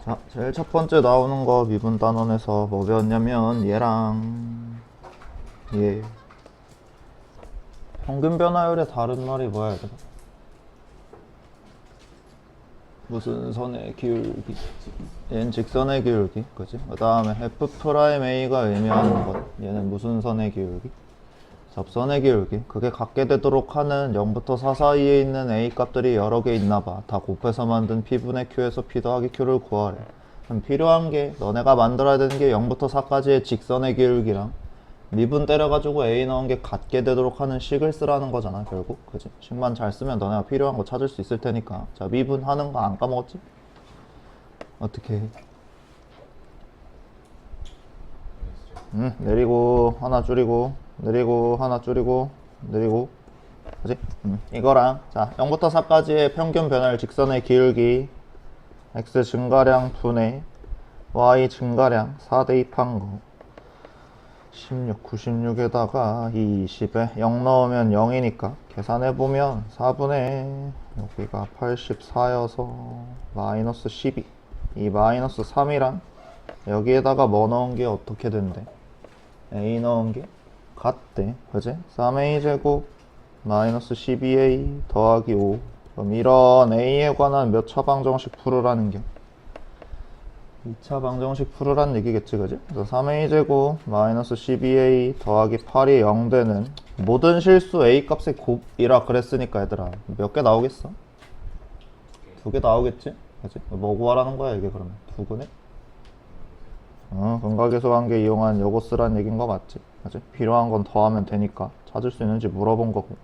자, 제일 첫 번째 나오는 거 미분 단원에서 뭐 배웠냐면 얘랑 얘 평균 변화율의 다른 말이 뭐야 얘들아? 무슨 선의 기울기? 얘는 직선의 기울기, 그지? 그 다음에 F'A가 의미하는 것, 얘는 무슨 선의 기울기? 접선의 기울기. 그게 같게 되도록 하는 0부터 4 사이에 있는 A 값들이 여러 개 있나봐. 다 곱해서 만든 P분의 Q에서 P 더하기 Q를 구하래. 그럼 필요한 게 너네가 만들어야 되는 게 0부터 4까지의 직선의 기울기랑 미분 때려가지고 A 넣은 게 같게 되도록 하는 식을 쓰라는 거잖아 결국. 그지? 식만 잘 쓰면 너네가 필요한 거 찾을 수 있을 테니까. 자, 미분 하는 거 안 까먹었지? 어떻게 해? 내리고 하나 줄이고 내리고 하나 줄이고 내리고, 그지? 이거랑 자 0부터 4까지의 평균 변화율 직선의 기울기 x 증가량 분의 y 증가량 4 대입한 거 16, 96에다가 20에 0 넣으면 0이니까 계산해보면 4분의 여기가 84여서 마이너스 12. 이 마이너스 3이랑 여기에다가 뭐 넣은 게 어떻게 된대? a 넣은 게 같대. 그지? 3a 제곱 마이너스 12a 더하기 5. 그럼 이런 a에 관한 몇 차 방정식 풀으라는 게 2차 방정식 풀으란 얘기겠지, 그지? 그래서 3a 제곱 마이너스 12a 더하기 8이 0 되는 모든 실수 a 값의 곱이라 그랬으니까 얘들아 몇 개 나오겠어? 2개 나오겠지? 그지? 뭐 구하라는 거야 이게 그러면? 2근에? 근각계수관계 이용한 요거 쓰란 얘기인 거 맞지? 그지? 필요한 건 더하면 되니까 찾을 수 있는지 물어본 거고.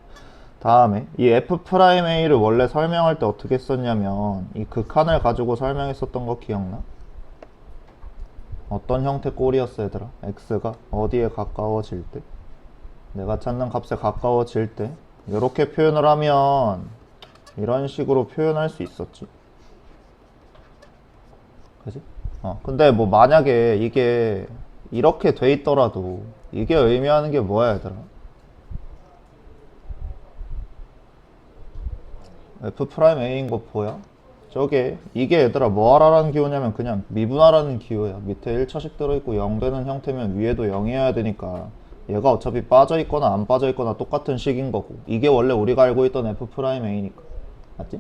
다음에 이 F'A를 원래 설명할 때 어떻게 썼냐면 이 극한을 가지고 설명했었던 거 기억나? 어떤 형태 꼴이었어 얘들아? x가 어디에 가까워질 때? 내가 찾는 값에 가까워질 때 이렇게 표현을 하면 이런 식으로 표현할 수 있었지. 그지? 근데 뭐 만약에 이게 이렇게 돼 있더라도 이게 의미하는 게 뭐야 얘들아? F'A인 거 보여? 저게 이게 얘들아 뭐 하라는 기호냐면 그냥 미분하라는 기호야. 밑에 1차식 들어있고 0 되는 형태면 위에도 0이어야 되니까 얘가 어차피 빠져있거나 안 빠져있거나 똑같은 식인 거고 이게 원래 우리가 알고 있던 F'A니까 맞지?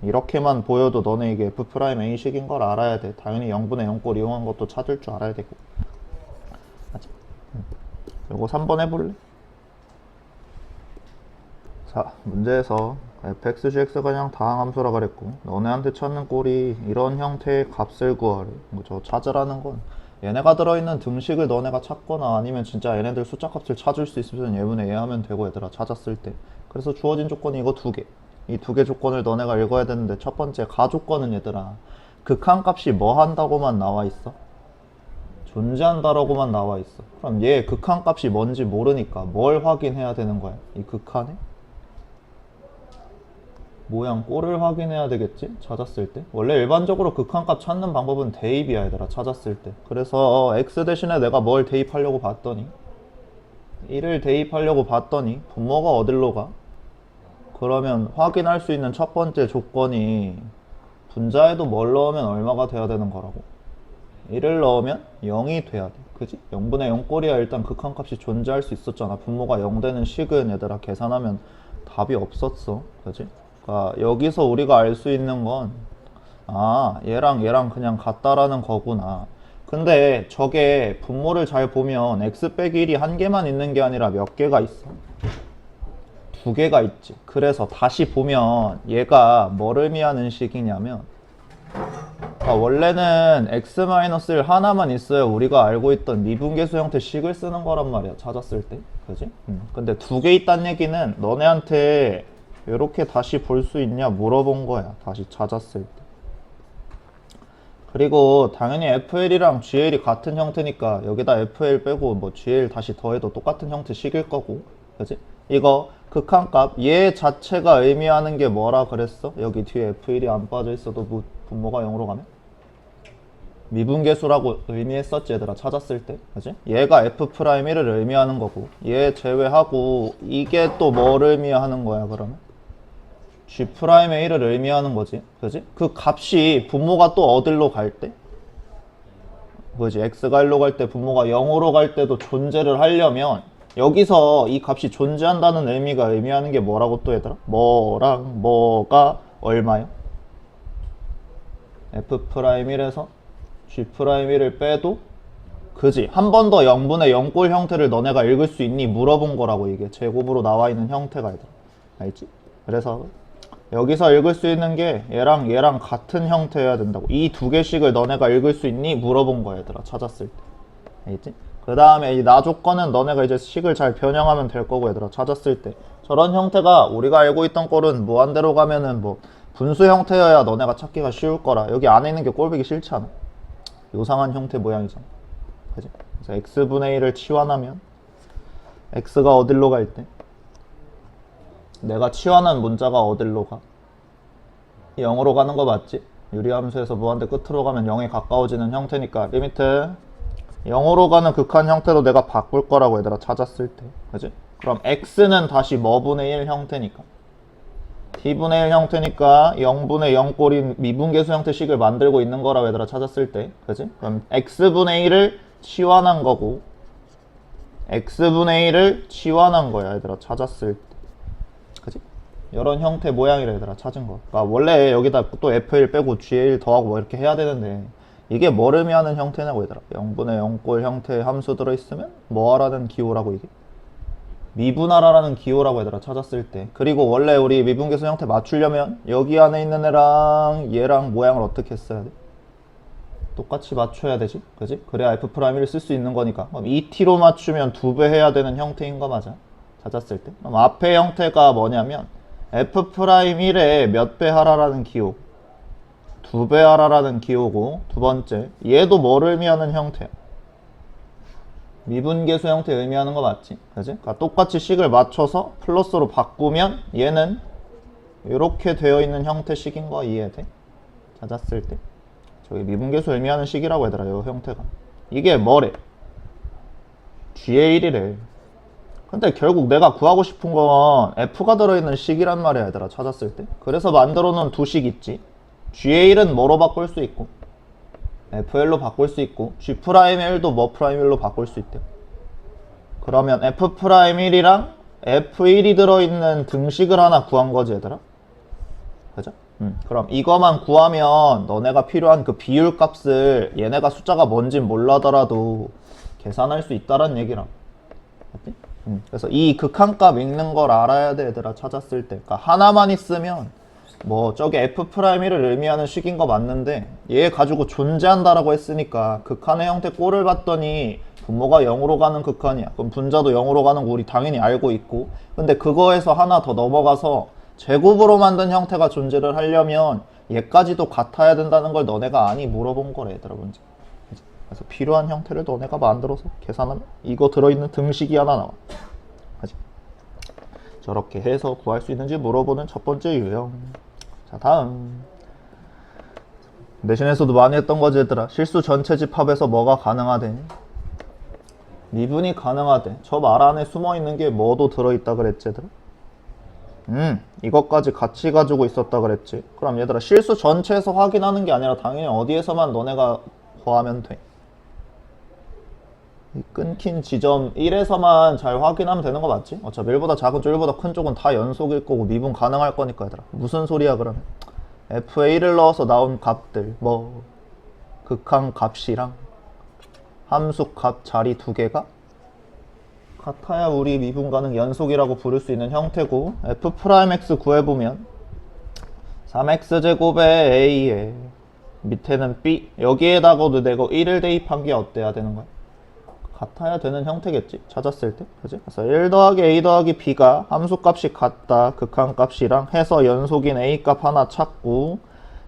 이렇게만 보여도 너네 이게 F'A 식인 걸 알아야 돼. 당연히 0분의 0꼴 이용한 것도 찾을 줄 알아야 되고 맞지? 요거 3번 해볼래? 자, 문제에서 fx, gx가 그냥 다항함수라 그랬고 너네한테 찾는 꼴이 이런 형태의 값을 구하래. 저 찾으라는 건 얘네가 들어있는 등식을 너네가 찾거나 아니면 진짜 얘네들 숫자 값을 찾을 수 있으면 얘분의 얘 하면 되고 얘들아 찾았을 때. 그래서 주어진 조건이 이거 2개. 이 2개 조건을 너네가 읽어야 되는데 첫 번째 가조건은 얘들아 극한값이 뭐 한다고만 나와 있어? 존재한다라고만 나와 있어. 그럼 얘 극한값이 뭔지 모르니까 뭘 확인해야 되는 거야? 이 극한에? 모양 꼴을 확인해야 되겠지? 찾았을 때. 원래 일반적으로 극한값 찾는 방법은 대입이야 얘들아 찾았을 때. 그래서 x 대신에 내가 뭘 대입하려고 봤더니 1을 대입하려고 봤더니 분모가 어딜로 가? 그러면 확인할 수 있는 첫 번째 조건이 분자에도 뭘 넣으면 얼마가 돼야 되는 거라고? 1을 넣으면 0이 돼야 돼. 그지? 0분의 0 꼴이야 일단 극한값이 존재할 수 있었잖아. 분모가 0 되는 식은 얘들아 계산하면 답이 없었어. 그지? 그러니까 여기서 우리가 알 수 있는 건 얘랑 얘랑 그냥 같다라는 거구나. 근데 저게 분모를 잘 보면 x 빼기 1이 한 개만 있는 게 아니라 몇 개가 있어? 2개가 있지. 그래서 다시 보면 얘가 뭘 의미하는 식이냐면 원래는 x-1 하나만 있어야 우리가 알고 있던 미분계수 형태 식을 쓰는 거란 말이야 찾았을 때. 그지? 근데 2개 있다는 얘기는 너네한테 이렇게 다시 볼 수 있냐 물어본 거야 다시 찾았을 때. 그리고 당연히 FL이랑 GL이 같은 형태니까 여기다 FL 빼고 뭐 GL 다시 더해도 똑같은 형태 식일 거고. 그지? 이거 극한값 얘 자체가 의미하는 게 뭐라 그랬어? 여기 뒤에 F1이 안 빠져 있어도 분모가 0으로 가면? 미분계수라고 의미했었지 얘들아 찾았을 때. 그지? 얘가 F'A를 의미하는 거고 얘 제외하고 이게 또 뭘 의미하는 거야 그러면? G'의 1을 의미하는 거지. 그지? 그 값이 분모가 또 어디로 갈 때? 그지? x가 1로 갈 때 분모가 0으로 갈 때도 존재를 하려면 여기서 이 값이 존재한다는 의미가 의미하는 게 뭐라고 또 얘들아? 뭐랑 뭐가 얼마요? F'1에서 G'1을 빼도 그지? 한 번 더 0분의 0꼴 형태를 너네가 읽을 수 있니? 물어본 거라고 이게 제곱으로 나와 있는 형태가 얘들아. 알지? 그래서 여기서 읽을 수 있는 게 얘랑 얘랑 같은 형태여야 된다고. 이 두 개씩을 너네가 읽을 수 있니? 물어본 거야 얘들아. 찾았을 때. 알겠지? 그 다음에 이 나 조건은 너네가 이제 식을 잘 변형하면 될 거고 얘들아. 찾았을 때 저런 형태가 우리가 알고 있던 꼴은 무한대로 가면은 뭐 분수 형태여야 너네가 찾기가 쉬울 거라. 여기 안에 있는 게 꼴보기 싫지 않아? 요상한 형태 모양이잖아. 그지? 그래서 x분의 1을 치환하면 x가 어딜로 갈 때? 내가 치환한 문자가 어딜로 가? 0으로 가는 거 맞지? 유리함수에서 무한대 끝으로 가면 0에 가까워지는 형태니까 리미트 0으로 가는 극한 형태로 내가 바꿀 거라고 얘들아. 찾았을 때. 그지? 그럼 x는 다시 뭐분의 1 형태니까 t분의 1 형태니까 0분의 0꼴인 미분계수 형태식을 만들고 있는 거라고 얘들아. 찾았을 때. 그지? 그럼 x분의 1을 치환한 거고 x분의 1을 치환한 거야 얘들아. 찾았을 때. 그지? 이런 형태 모양이라 얘들아. 찾은 거. 그러니까 원래 여기다 또 f1 빼고 g1 더하고 뭐 이렇게 해야 되는데 이게 뭘 의미하는 형태냐고 얘들아. 0분의 0꼴 형태의 함수 들어있으면 뭐 하라는 기호라고 이게? 미분하라는 기호라고 얘들아. 찾았을 때. 그리고 원래 우리 미분계수 형태 맞추려면 여기 안에 있는 애랑 얘랑 모양을 어떻게 했어야 돼? 똑같이 맞춰야 되지. 그지? 그래야 F'1을 쓸 수 있는 거니까. 그럼 2t로 맞추면 2배 해야 되는 형태인 거 맞아. 찾았을 때. 그럼 앞에 형태가 뭐냐면 F'1에 몇 배 하라라는 기호. 2배 하라라는 기호고 두 번째 얘도 뭐를 의미하는 형태야? 미분계수 형태 의미하는 거 맞지? 그지? 그러니까 똑같이 식을 맞춰서 플러스로 바꾸면 얘는 이렇게 되어 있는 형태식인 거 이해돼? 찾았을 때 저기 미분계수 의미하는 식이라고 얘들아. 이 형태가 이게 뭐래? G의 1이래. 근데 결국 내가 구하고 싶은 건 F가 들어있는 식이란 말이야 얘들아. 찾았을 때. 그래서 만들어 놓은 두 식 있지. G의 1은 뭐로 바꿀 수 있고 F1로 바꿀 수 있고 G'1도 뭐 프라임1로 바꿀 수 있대요. 그러면 F'1이랑 F1이 들어있는 등식을 하나 구한 거지 얘들아. 그죠? 그럼 이거만 구하면 너네가 필요한 그 비율 값을 얘네가 숫자가 뭔진 몰라더라도 계산할 수 있다는 얘기라. 맞지? 그래서 이 극한값 읽는 걸 알아야 돼 얘들아. 찾았을 때. 그러니까 하나만 있으면 뭐 저게 F'1을 의미하는 식인 거 맞는데 얘 가지고 존재한다라고 했으니까 극한의 형태 꼴을 봤더니 분모가 0으로 가는 극한이야. 그럼 분자도 0으로 가는 거 우리 당연히 알고 있고 근데 그거에서 하나 더 넘어가서 제곱으로 만든 형태가 존재를 하려면 얘까지도 같아야 된다는 걸 너네가 아니 물어본 거래 얘들아. 문제. 그래서 필요한 형태를 너네가 만들어서 계산하면 이거 들어있는 등식이 하나 나와. 그치? 저렇게 해서 구할 수 있는지 물어보는 첫 번째 유형. 자 다음 내신에서도 많이 했던 거지 얘들아. 실수 전체 집합에서 뭐가 가능하대? 미분이 가능하대. 저 말 안에 숨어있는 게 뭐도 들어있다 그랬지 얘들아? 이것까지 같이 가지고 있었다 그랬지. 그럼 얘들아 실수 전체에서 확인하는 게 아니라 당연히 어디에서만 너네가 구하면 돼? 이 끊긴 지점 1에서만 잘 확인하면 되는 거 맞지? 어차피 1보다 작은 쪽 1보다 큰 쪽은 다 연속일 거고 미분 가능할 거니까 얘들아. 무슨 소리야 그러면? F에 1을 넣어서 나온 값들 뭐 극한 값이랑 함수 값 자리 두 개가 같아야 우리 미분 가능 연속이라고 부를 수 있는 형태고 F'X 구해보면 3x제곱에 a에 밑에는 b 여기에다가도 내가 1을 대입한 게 어때야 되는 거야? 같아야 되는 형태겠지? 찾았을 때. 그지? 그래서 1 더하기 a 더하기 b가 함수값이 같다. 극한값이랑 해서 연속인 a값 하나 찾고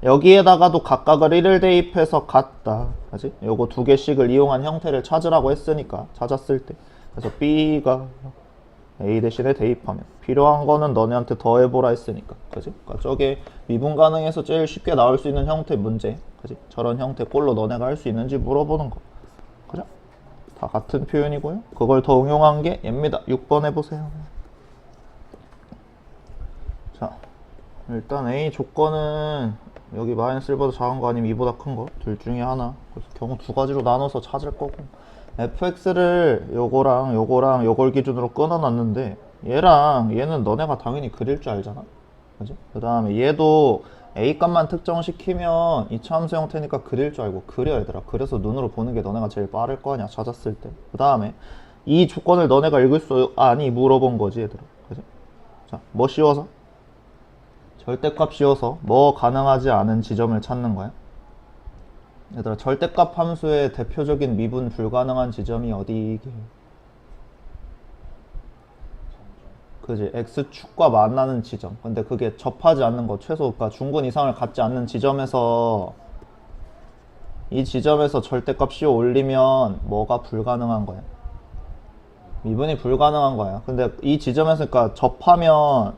여기에다가도 각각을 1을 대입해서 같다. 그지? 요거 두 개씩을 이용한 형태를 찾으라고 했으니까 찾았을 때. 그래서 b가 a 대신에 대입하면 필요한 거는 너네한테 더해보라 했으니까. 그지? 그러니까 저게 미분 가능해서 제일 쉽게 나올 수 있는 형태 문제. 그지? 저런 형태 꼴로 너네가 할 수 있는지 물어보는 거. 그죠? 다 같은 표현이고요. 그걸 더 응용한 게 얘입니다. 6번 해보세요. 자, 일단 A 조건은 여기 마이너스 1보다 작은 거 아니면 2보다 큰 거 둘 중에 하나. 그래서 경우 두 가지로 나눠서 찾을 거고, fx를 요거랑 요거랑 요걸 기준으로 끊어놨는데 얘랑 얘는 너네가 당연히 그릴 줄 알잖아, 그지? 그 다음에 얘도 a 값만 특정시키면 이차 함수 형태니까 그릴 줄 알고 그려, 얘들아. 그래서 눈으로 보는 게 너네가 제일 빠를 거 아니야, 찾았을 때. 그 다음에 이 조건을 너네가 읽을 수 아니 물어본 거지, 얘들아. 그지? 자, 뭐 씌워서? 절대값 씌워서 뭐 가능하지 않은 지점을 찾는 거야. 얘들아, 절대값 함수의 대표적인 미분 불가능한 지점이 어디게? 그지? x축과 만나는 지점. 근데 그게 접하지 않는 거, 최소 그러니까 중근 이상을 갖지 않는 지점에서, 이 지점에서 절대값 씌워 올리면 뭐가 불가능한 거야? 미분이 불가능한 거야. 근데 이 지점에서 그러니까 접하면,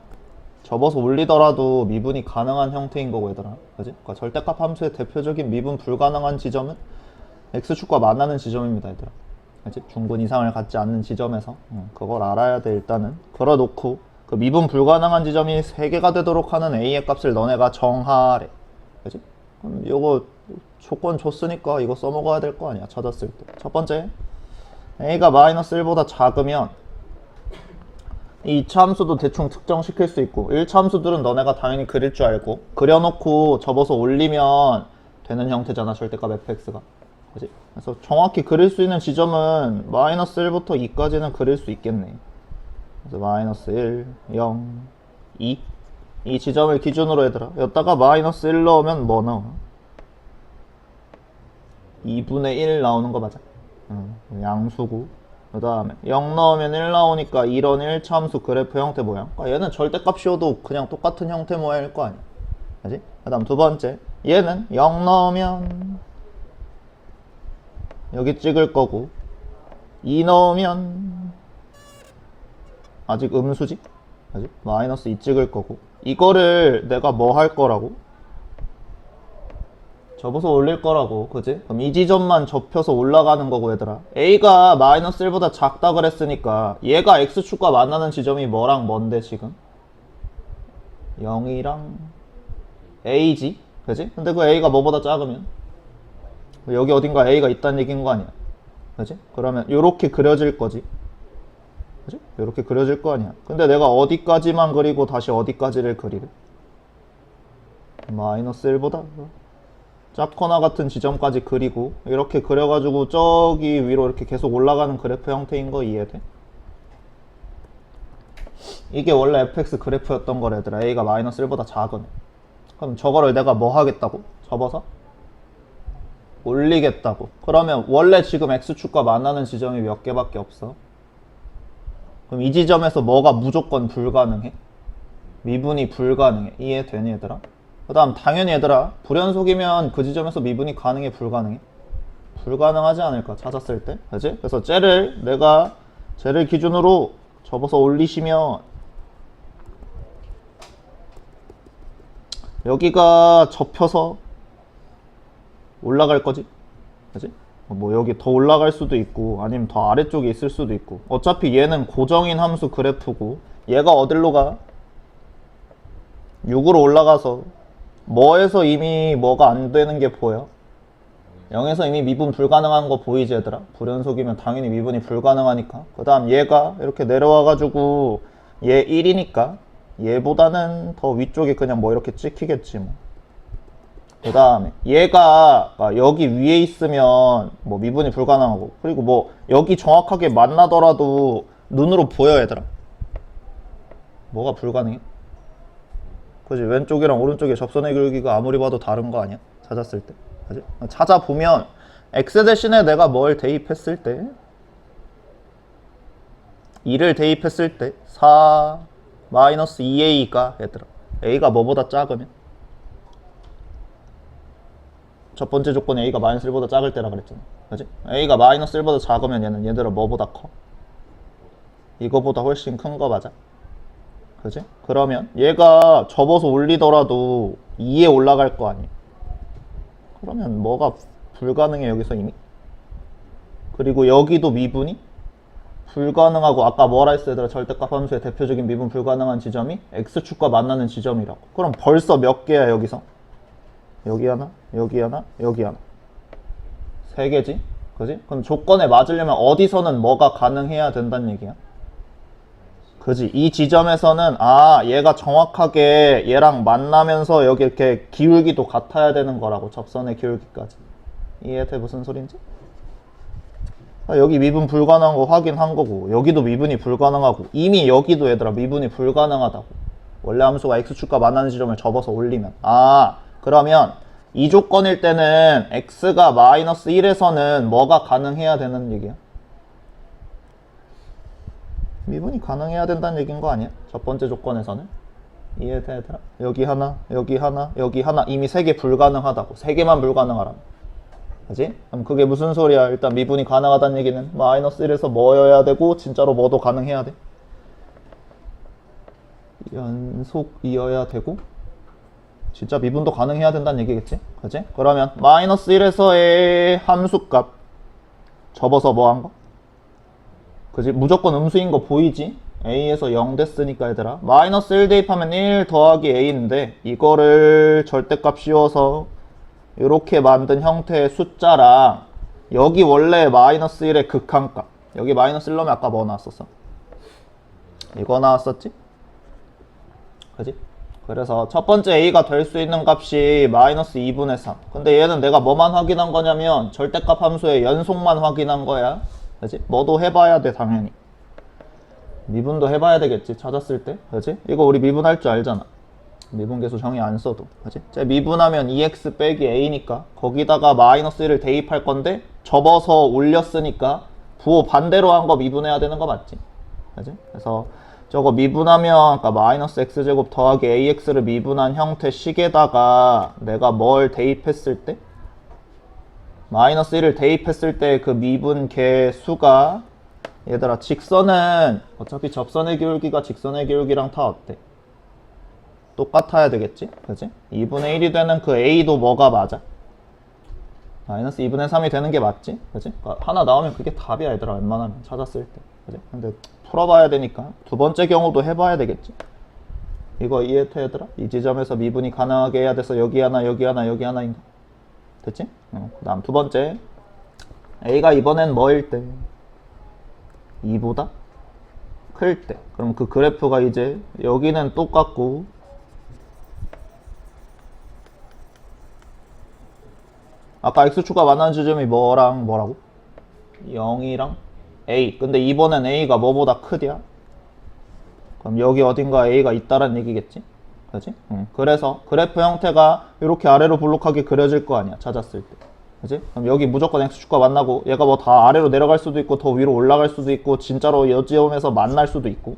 접어서 올리더라도 미분이 가능한 형태인 거고, 얘들아. 그지? 그러니까 절대값 함수의 대표적인 미분 불가능한 지점은 x축과 만나는 지점입니다, 얘들아. 그치? 중근 이상을 갖지 않는 지점에서. 그걸 알아야 돼. 일단은 걸어놓고 그 미분 불가능한 지점이 3개가 되도록 하는 a의 값을 너네가 정하래. 그치? 그럼 요거 조건 줬으니까 이거 써먹어야 될 거 아니야, 찾았을 때. 첫 번째, a가 마이너스 1보다 작으면 이 2차 함수도 대충 특정시킬 수 있고, 1차 함수들은 너네가 당연히 그릴 줄 알고 그려놓고 접어서 올리면 되는 형태잖아, 절대값 fx가. 그치? 그래서 정확히 그릴 수 있는 지점은 마이너스 1부터 2까지는 그릴 수 있겠네. 그래서 마이너스 1, 0, 2. 이 지점을 기준으로, 얘들아. 여기다가 마이너스 1 넣으면 뭐 나와? 2분의 1 나오는 거 맞아? 양수고. 그 다음에 0 넣으면 1 나오니까 이런 1차 함수 그래프 형태 모양. 그러니까 얘는 절대값 씌워도 그냥 똑같은 형태 모양일 거 아니야. 그치? 그 다음 두 번째, 얘는 0 넣으면 여기 찍을 거고, 2 넣으면 아직 음수지? 아직 마이너스 2 찍을 거고, 이거를 내가 뭐 할 거라고? 접어서 올릴 거라고. 그지? 그럼 이 지점만 접혀서 올라가는 거고, 얘들아. a가 마이너스 1보다 작다 그랬으니까 얘가 x축과 만나는 지점이 뭐랑 뭔데 지금? 0이랑 a지? 그지? 근데 그 a가 뭐보다 작으면 여기 어딘가 a가 있다는 얘기인 거 아니야, 그지? 그러면 요렇게 그려질 거지, 그지? 요렇게 그려질 거 아니야. 근데 내가 어디까지만 그리고 다시 어디까지를 그리래? 마이너스 1보다 작거나 같은 지점까지 그리고 이렇게 그려가지고 저기 위로 이렇게 계속 올라가는 그래프 형태인 거 이해돼? 이게 원래 fx 그래프였던 거래더라. a가 마이너스 1보다 작으면. 그럼 저거를 내가 뭐 하겠다고? 접어서 올리겠다고. 그러면 원래 지금 x축과 만나는 지점이 몇 개밖에 없어? 그럼 이 지점에서 뭐가 무조건 불가능해? 미분이 불가능해. 이해되니, 얘들아? 그 다음 당연히, 얘들아, 불연속이면 그 지점에서 미분이 가능해, 불가능해? 불가능하지 않을까, 찾았을 때. 그치? 그래서 내가 쟤를 기준으로 접어서 올리시면 여기가 접혀서 올라갈 거지? 그치? 뭐 여기 더 올라갈 수도 있고 아니면 더 아래쪽에 있을 수도 있고, 어차피 얘는 고정인 함수 그래프고 얘가 어딜로 가? 6으로 올라가서 뭐에서 이미 뭐가 안 되는 게 보여? 0에서 이미 미분 불가능한 거 보이지, 얘들아? 불연속이면 당연히 미분이 불가능하니까. 그 다음 얘가 이렇게 내려와가지고 얘 1이니까 얘보다는 더 위쪽에 그냥 뭐 이렇게 찍히겠지 뭐. 그 다음에 얘가 여기 위에 있으면 뭐 미분이 불가능하고, 그리고 뭐 여기 정확하게 만나더라도 눈으로 보여, 얘들아. 뭐가 불가능해? 그지? 왼쪽이랑 오른쪽의 접선의 길이가 아무리 봐도 다른 거 아니야? 찾았을 때. 그지? 찾아보면 x 대신에 내가 뭘 대입했을 때 2를 대입했을 때 4 마이너스 2a가, 얘들아, a가 뭐보다 작으면, 첫 번째 조건이 a가 마이너스 1보다 작을 때라 그랬잖아. 그지? a가 마이너스 1보다 작으면 얘는 얘들아 뭐보다 커? 이거보다 훨씬 큰 거 맞아? 그지? 그러면 얘가 접어서 올리더라도 2에 올라갈 거 아니야. 그러면 뭐가 불가능해, 여기서 이미? 그리고 여기도 미분이 불가능하고 아까 뭐라 했어 얘들아? 절대값 함수의 대표적인 미분 불가능한 지점이 x축과 만나는 지점이라고. 그럼 벌써 몇 개야 여기서? 여기 하나, 여기 하나, 여기 하나. 3개지? 그지? 그럼 조건에 맞으려면 어디서는 뭐가 가능해야 된다는 얘기야? 그지? 이 지점에서는 얘가 정확하게 얘랑 만나면서 여기 이렇게 기울기도 같아야 되는 거라고. 접선의 기울기까지. 이해돼? 무슨 소린지? 여기 미분 불가능한 거 확인한 거고, 여기도 미분이 불가능하고, 이미 여기도 얘들아 미분이 불가능하다고. 원래 함수가 x축과 만나는 지점을 접어서 올리면. 그러면 이 조건일 때는 x가 마이너스 1에서는 뭐가 가능해야 되는 얘기야? 미분이 가능해야 된다는 얘기인 거 아니야? 첫 번째 조건에서는. 이해돼 얘들아? 여기 하나, 여기 하나, 여기 하나. 이미 3개 불가능하다고. 3개만 불가능하라고. 그지? 그럼 그게 무슨 소리야? 일단 미분이 가능하다는 얘기는 마이너스 1에서 뭐여야 되고 진짜로 뭐도 가능해야 돼? 연속이어야 되고 진짜 미분도 가능해야 된다는 얘기겠지? 그지? 그러면 마이너스 1에서의 함수값 접어서 뭐 한 거? 그지? 무조건 음수인 거 보이지? a에서 0 됐으니까 얘들아 마이너스 1 대입하면 1 더하기 a인데 이거를 절대값 씌워서 이렇게 만든 형태의 숫자랑 여기 원래 마이너스 1의 극한값 여기 마이너스 1 넣으면 아까 뭐 나왔었어? 이거 나왔었지? 그지? 그래서 첫 번째 a가 될 수 있는 값이 마이너스 2분의 3 근데 얘는 내가 뭐만 확인한 거냐면 절대값 함수의 연속만 확인한 거야 그지? 뭐도 해봐야 돼 당연히 미분도 해봐야 되겠지 찾았을 때 그지? 이거 우리 미분할 줄 알잖아 미분계수 정의 안 써도 그지? 미분하면 2x 빼기 a니까 거기다가 마이너스 1을 대입할 건데 접어서 올렸으니까 부호 반대로 한 거 미분해야 되는 거 맞지? 그지? 그래서 저거 미분하면 아까 마이너스 x제곱 더하기 ax를 미분한 형태 식에다가 내가 뭘 대입했을 때 마이너스 1을 대입했을 때 그 미분 개수가 얘들아 직선은 어차피 접선의 기울기가 직선의 기울기랑 다 어때? 똑같아야 되겠지? 그지? 2분의 1이 되는 그 a도 뭐가 맞아? 마이너스 2분의 3이 되는 게 맞지? 그지? 그러니까 하나 나오면 그게 답이야 얘들아 웬만하면 찾았을 때 그지? 근데 풀어봐야 되니까 두 번째 경우도 해봐야 되겠지? 이거 이해돼 얘들아? 이 지점에서 미분이 가능하게 해야 돼서 여기 하나 여기 하나 여기 하나인가? 됐지? 그 다음 두 번째 a가 이번엔 뭐일 때? 2보다 클 때 그럼 그 그래프가 이제 여기는 똑같고 아까 x축과 만나는 지점이 뭐랑 뭐라고? 0이랑 a 근데 이번엔 a가 뭐보다 크디야? 그럼 여기 어딘가 a가 있다란 얘기겠지? 그지? 그래서 그래프 형태가 이렇게 아래로 볼록하게 그려질 거 아니야 찾았을 때 그지? 그럼 여기 무조건 x축과 만나고 얘가 뭐 다 아래로 내려갈 수도 있고 더 위로 올라갈 수도 있고 진짜로 여지점에서 만날 수도 있고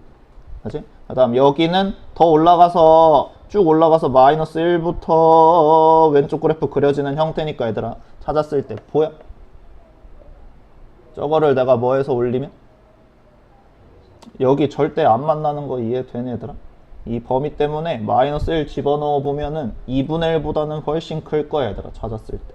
그지? 그 다음 여기는 더 올라가서 쭉 올라가서 마이너스 1부터 왼쪽 그래프 그려지는 형태니까 얘들아 찾았을 때 보여? 저거를 내가 뭐해서 올리면? 여기 절대 안 만나는 거 이해되네 얘들아? 이 범위 때문에 마이너스 1 집어넣어 보면은 2분의 1보다는 훨씬 클 거야 얘들아 찾았을 때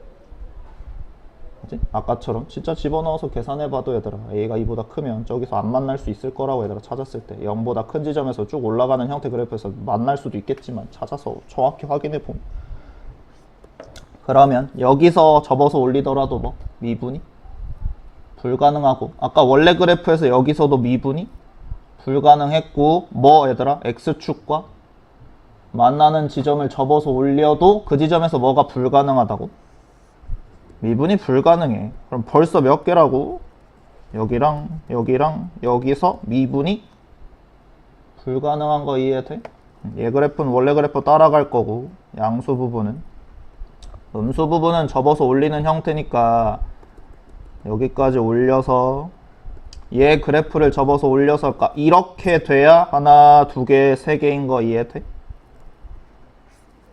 그치? 아까처럼 진짜 집어넣어서 계산해봐도 얘들아 a가 2보다 크면 저기서 안 만날 수 있을 거라고 얘들아 찾았을 때 0보다 큰 지점에서 쭉 올라가는 형태 그래프에서 만날 수도 있겠지만 찾아서 정확히 확인해 보면 그러면 여기서 접어서 올리더라도 뭐 미분이 불가능하고 아까 원래 그래프에서 여기서도 미분이 불가능했고 뭐 얘들아 x축과 만나는 지점을 접어서 올려도 그 지점에서 뭐가 불가능하다고? 미분이 불가능해. 그럼 벌써 몇 개라고? 여기랑 여기랑 여기서 미분이 불가능한 거 이해돼? 얘 그래프는 원래 그래프 따라갈 거고 양수 부분은 음수 부분은 접어서 올리는 형태니까 여기까지 올려서 얘 그래프를 접어서 올려서 이렇게 돼야 하나, 두 개, 세 개인 거 이해돼?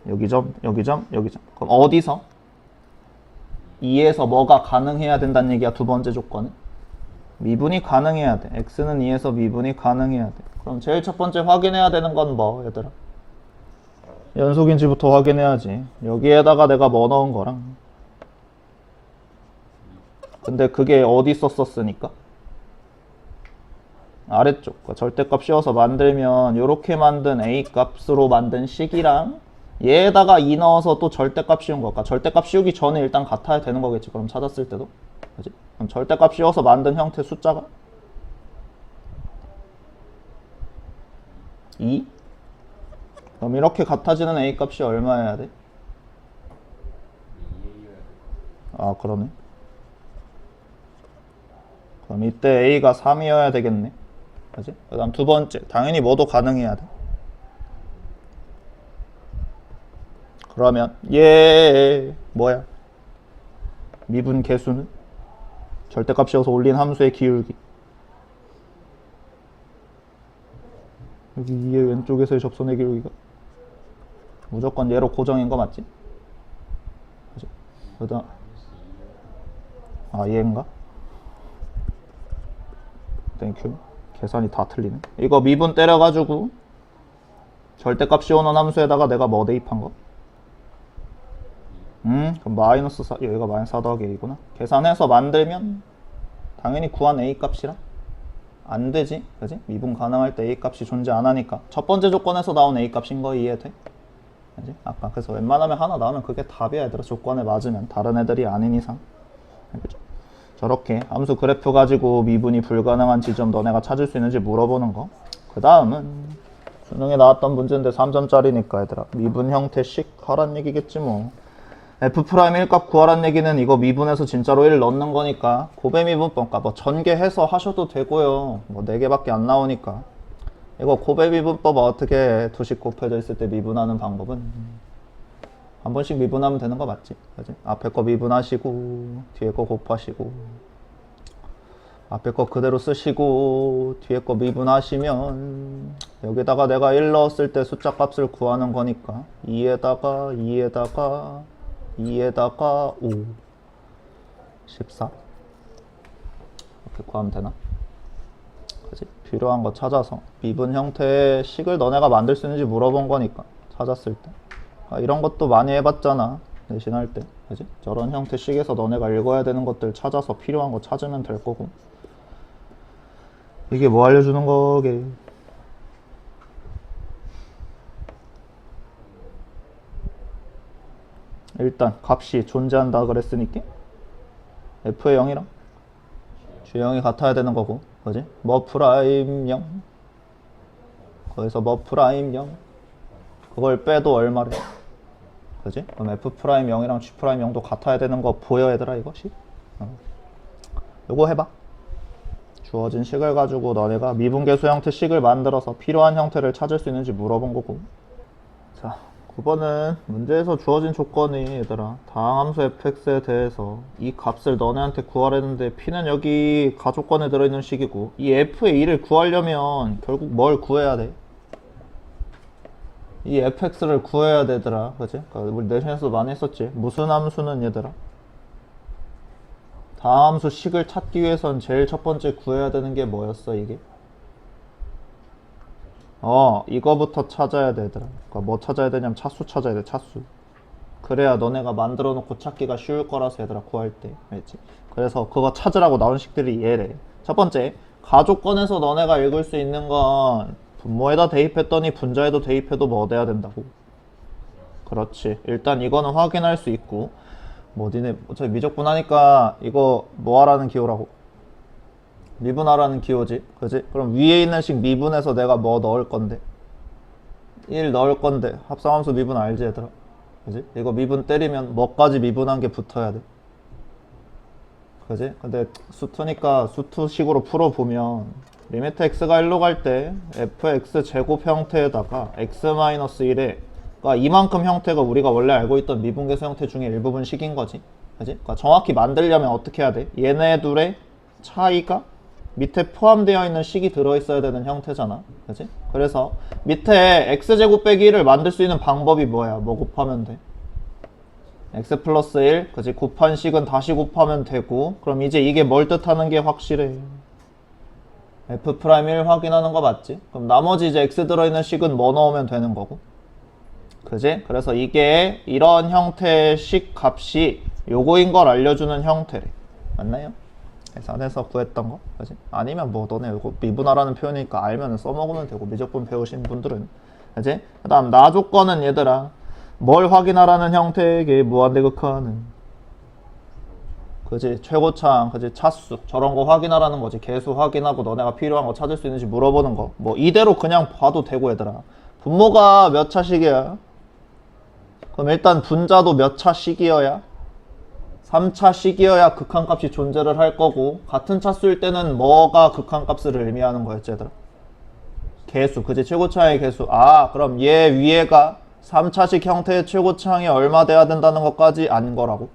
여기 점, 여기 점, 여기 점. 그럼 어디서? 2에서 뭐가 가능해야 된다는 얘기야 두 번째 조건은? 미분이 가능해야 돼. x는 2에서 미분이 가능해야 돼. 그럼 제일 첫 번째 확인해야 되는 건 뭐 얘들아? 연속인지부터 확인해야지. 여기에다가 내가 뭐 넣은 거랑 근데 그게 어디 썼었으니까? 아래쪽 절대값 씌워서 만들면 요렇게 만든 a 값으로 만든 식이랑 얘에다가 2 넣어서 또 절대값 씌운 거. 그러니까 절대값 씌우기 전에 일단 같아야 되는 거겠지. 그럼 찾았을 때도. 그지? 그럼 절대값 씌워서 만든 형태 숫자가 2. 그럼 이렇게 같아지는 a 값이 얼마여야 돼? 아, 그러네. 그럼 이때 a가 3이어야 되겠네. 그지? 그 다음 두 번째. 당연히 뭐도 가능해야 돼. 그러면 얘 뭐야? 미분 개수는 절대값 씌워서 올린 함수의 기울기. 여기 2의 왼쪽에서의 접선의 기울기가 무조건 얘로 고정인 거 맞지? 그지? 그 다음 아, 얘인가? 땡큐. 계산이 다 틀리네. 이거 미분 때려가지고 절대값 씌워놓은 함수에다가 내가 뭐 대입한 거? 그럼 마이너스 4, 여기가 마이너스 4 더하기 a구나. 계산해서 만들면 당연히 구한 a 값이랑 안 되지, 그지? 미분 가능할 때 a 값이 존재 안 하니까 첫 번째 조건에서 나온 a 값인 거 이해돼? 그지? 아까 그래서 웬만하면 하나 나오면 그게 답이야. 얘들아, 조건에 맞으면. 다른 애들이 아닌 이상. 그죠? 저렇게 함수 그래프 가지고 미분이 불가능한 지점 너네가 찾을 수 있는지 물어보는 거. 그 다음은 수능에 나왔던 문제인데 3점짜리니까 얘들아, 미분 형태식 하란 얘기겠지 뭐. f' 1값 구하란 얘기는 이거 미분해서 진짜로 1 넣는 거니까 고배 미분법과 뭐 전개해서 하셔도 되고요. 뭐 4개밖에 안 나오니까. 이거 고배 미분법 어떻게 두식 곱해져 있을 때 미분하는 방법은 한 번씩 미분하면 되는 거 맞지? 그지? 앞에 거 미분하시고 뒤에 거 곱하시고 앞에 거 그대로 쓰시고 뒤에 거 미분하시면 여기다가 내가 1 넣었을 때 숫자 값을 구하는 거니까 2에다가 2에다가 2에다가 5 14 이렇게 구하면 되나? 그치? 필요한 거 찾아서 미분 형태의 식을 너네가 만들 수 있는지 물어본 거니까 찾았을 때. 아, 이런 것도 많이 해봤잖아, 내신할 때. 그치? 저런 형태 식에서 너네가 읽어야 되는 것들 찾아서 필요한 거 찾으면 될 거고. 이게 뭐 알려주는 거게? 일단 값이 존재한다 그랬으니까 f의 0이랑 g0이 같아야 되는 거고, 그지? 뭐 프라임 0 거기서 뭐 프라임 0 그걸 빼도 얼마래? 그지? 그럼 f 프라임 0이랑 g 프라임 0도 같아야 되는 거 보여 얘들아 이것이? 요거 해봐. 주어진 식을 가지고 너네가 미분계수 형태 식을 만들어서 필요한 형태를 찾을 수 있는지 물어본 거고. 자, 9번은 문제에서 주어진 조건이 얘들아 다항함수 fx에 대해서 이 값을 너네한테 구하라는데 p는 여기 가조건에 들어있는 식이고 이 f의 2를 구하려면 결국 뭘 구해야 돼? 이 fx를 구해야 되더라. 그치? 그러니까 우리 내신에서도 많이 했었지. 무슨 함수는 얘들아 다함수 식을 찾기 위해선 제일 첫 번째 구해야 되는 게 뭐였어 이게? 이거부터 찾아야 되더라. 그러니까 뭐 찾아야 되냐면 차수 찾아야 돼. 차수. 그래야 너네가 만들어 놓고 찾기가 쉬울 거라서 얘들아 구할 때. 알지? 그래서 그거 찾으라고 나온 식들이 얘래. 첫 번째, 가조건에서 너네가 읽을 수 있는 건 분모에다 대입했더니 분자에도 대입해도 뭐 돼야 된다고. 그렇지. 일단 이거는 확인할 수 있고 뭐 니네 어차피 미적분 하니까 이거 뭐 하라는 기호라고? 미분하라는 기호지. 그지? 그럼 위에 있는 식 미분해서 내가 뭐 넣을 건데 1 넣을 건데 합성함수 미분 알지 얘들아? 그지? 이거 미분 때리면 뭐까지 미분한 게 붙어야 돼. 그지? 근데 수투니까 수투식으로 풀어보면 리미트 x가 1로 갈 때 fx 제곱 형태에다가 x-1에 그러니까 이만큼 형태가 우리가 원래 알고 있던 미분계수 형태 중에 일부분 식인 거지. 그지? 그러니까 정확히 만들려면 어떻게 해야 돼? 얘네 둘의 차이가 밑에 포함되어 있는 식이 들어있어야 되는 형태잖아. 그지? 그래서 밑에 x제곱 빼기 1을 만들 수 있는 방법이 뭐야? 뭐 곱하면 돼? x 플러스 1, 그지? 곱한 식은 다시 곱하면 되고 그럼 이제 이게 뭘 뜻하는 게 확실해? f'1 확인하는 거 맞지? 그럼 나머지 이제 x 들어있는 식은 뭐 넣으면 되는 거고. 그지? 그래서 이게 이런 형태의 식 값이 요거인 걸 알려주는 형태래. 맞나요? 계산해서 구했던 거, 그지? 아니면 뭐 너네 이거 미분하라는 표현이니까 알면 써먹으면 되고, 미적분 배우신 분들은, 그지? 그 다음 나 조건은 얘들아 뭘 확인하라는 형태에게 무한대극하는, 그지? 최고차항, 그지? 차수 저런 거 확인하라는 거지. 개수 확인하고 너네가 필요한 거 찾을 수 있는지 물어보는 거. 뭐 이대로 그냥 봐도 되고 얘들아. 분모가 몇 차식이야? 그럼 일단 분자도 몇 차식이어야? 3차식이어야 극한값이 존재를 할 거고, 같은 차수일 때는 뭐가 극한값을 의미하는 거였지 얘들아? 개수, 그지? 최고차항의 개수. 아, 그럼 얘 위에가 3차식 형태의 최고차항이 얼마 돼야 된다는 것까지 안 거라고.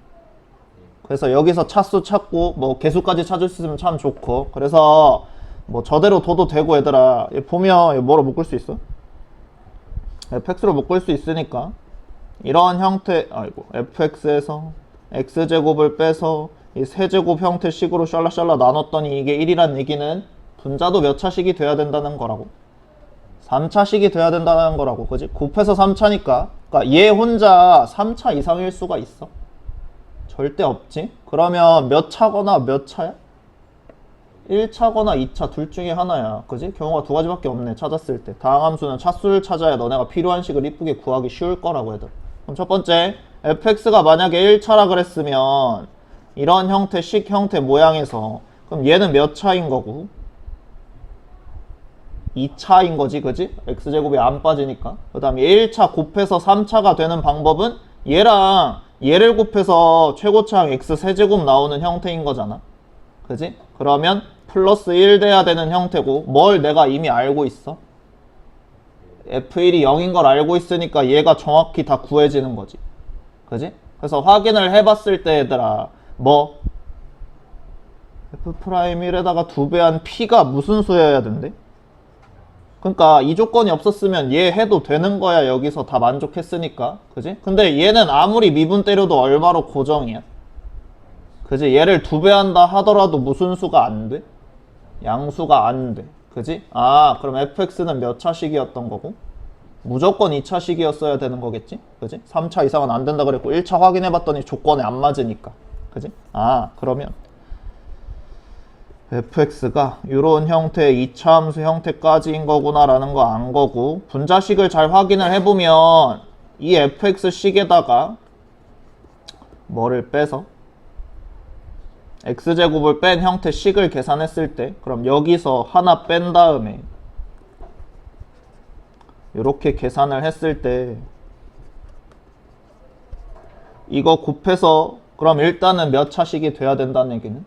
그래서 여기서 차수 찾고 뭐 개수까지 찾을 수 있으면 참 좋고, 그래서 뭐 저대로 둬도 되고 얘들아. 얘 보면 얘 뭐로 묶을 수 있어? fx로 묶을 수 있으니까 이런 형태, 아이고, fx에서 x제곱을 빼서 이 세제곱 형태 식으로 샬라샬라 나눴더니 이게 1이란 얘기는 분자도 몇 차식이 돼야 된다는 거라고. 3차식이 돼야 된다는 거라고. 그지? 곱해서 3차니까. 그러니까 얘 혼자 3차 이상일 수가 있어? 절대 없지? 그러면 몇 차거나 몇 차야? 1차거나 2차 둘 중에 하나야. 그지? 경우가 두 가지밖에 없네. 찾았을 때. 다항 함수는 차수를 찾아야 너네가 필요한 식을 이쁘게 구하기 쉬울 거라고 얘들. 그럼 첫 번째, fx가 만약에 1차라 그랬으면 이런 형태, 식 형태 모양에서 그럼 얘는 몇 차인 거고? 2차인 거지, 그지? x제곱이 안 빠지니까. 그 다음에 1차 곱해서 3차가 되는 방법은 얘랑 얘를 곱해서 최고차항 x 세제곱 나오는 형태인 거잖아. 그지? 그러면 플러스 1 돼야 되는 형태고, 뭘 내가 이미 알고 있어? f1이 0인 걸 알고 있으니까 얘가 정확히 다 구해지는 거지. 그지? 그래서 확인을 해봤을 때 얘들아, 뭐 f'1에다가 2배한 p가 무슨 수여야 된대? 그러니까 이 조건이 없었으면 얘 해도 되는 거야. 여기서 다 만족했으니까. 그지? 근데 얘는 아무리 미분 때려도 얼마로 고정이야? 그지? 얘를 2배 한다 하더라도 무슨 수가 안 돼? 양수가 안 돼. 그지? 아, 그럼 fx는 몇 차식이었던 거고? 무조건 2차식이었어야 되는 거겠지? 그지? 3차 이상은 안 된다 그랬고 1차 확인해봤더니 조건에 안 맞으니까. 그지? 아, 그러면 fx가 이런 형태의 2차 함수 형태까지인 거구나 라는 거 안 거고, 분자식을 잘 확인을 해보면 이 fx식에다가 뭐를 빼서 x제곱을 뺀 형태 식을 계산했을 때, 그럼 여기서 하나 뺀 다음에 이렇게 계산을 했을 때 이거 곱해서 그럼 일단은 몇 차식이 돼야 된다는 얘기는?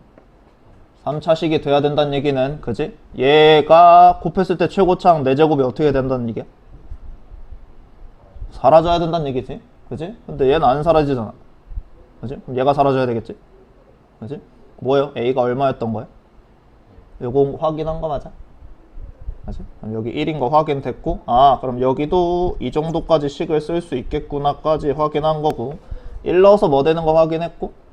3차식이 돼야 된다는 얘기는, 그지? 얘가 곱했을 때 최고차항 4제곱이 어떻게 된다는 얘기야? 사라져야 된다는 얘기지? 그지? 근데 얘는 안 사라지잖아. 그지? 그럼 얘가 사라져야 되겠지? 그지? 뭐예요? A가 얼마였던 거야? 요거 확인한 거 맞아? 그지? 그럼 여기 1인 거 확인됐고, 아, 그럼 여기도 이 정도까지 식을 쓸 수 있겠구나까지 확인한 거고, 1 넣어서 뭐 되는 거 확인했고,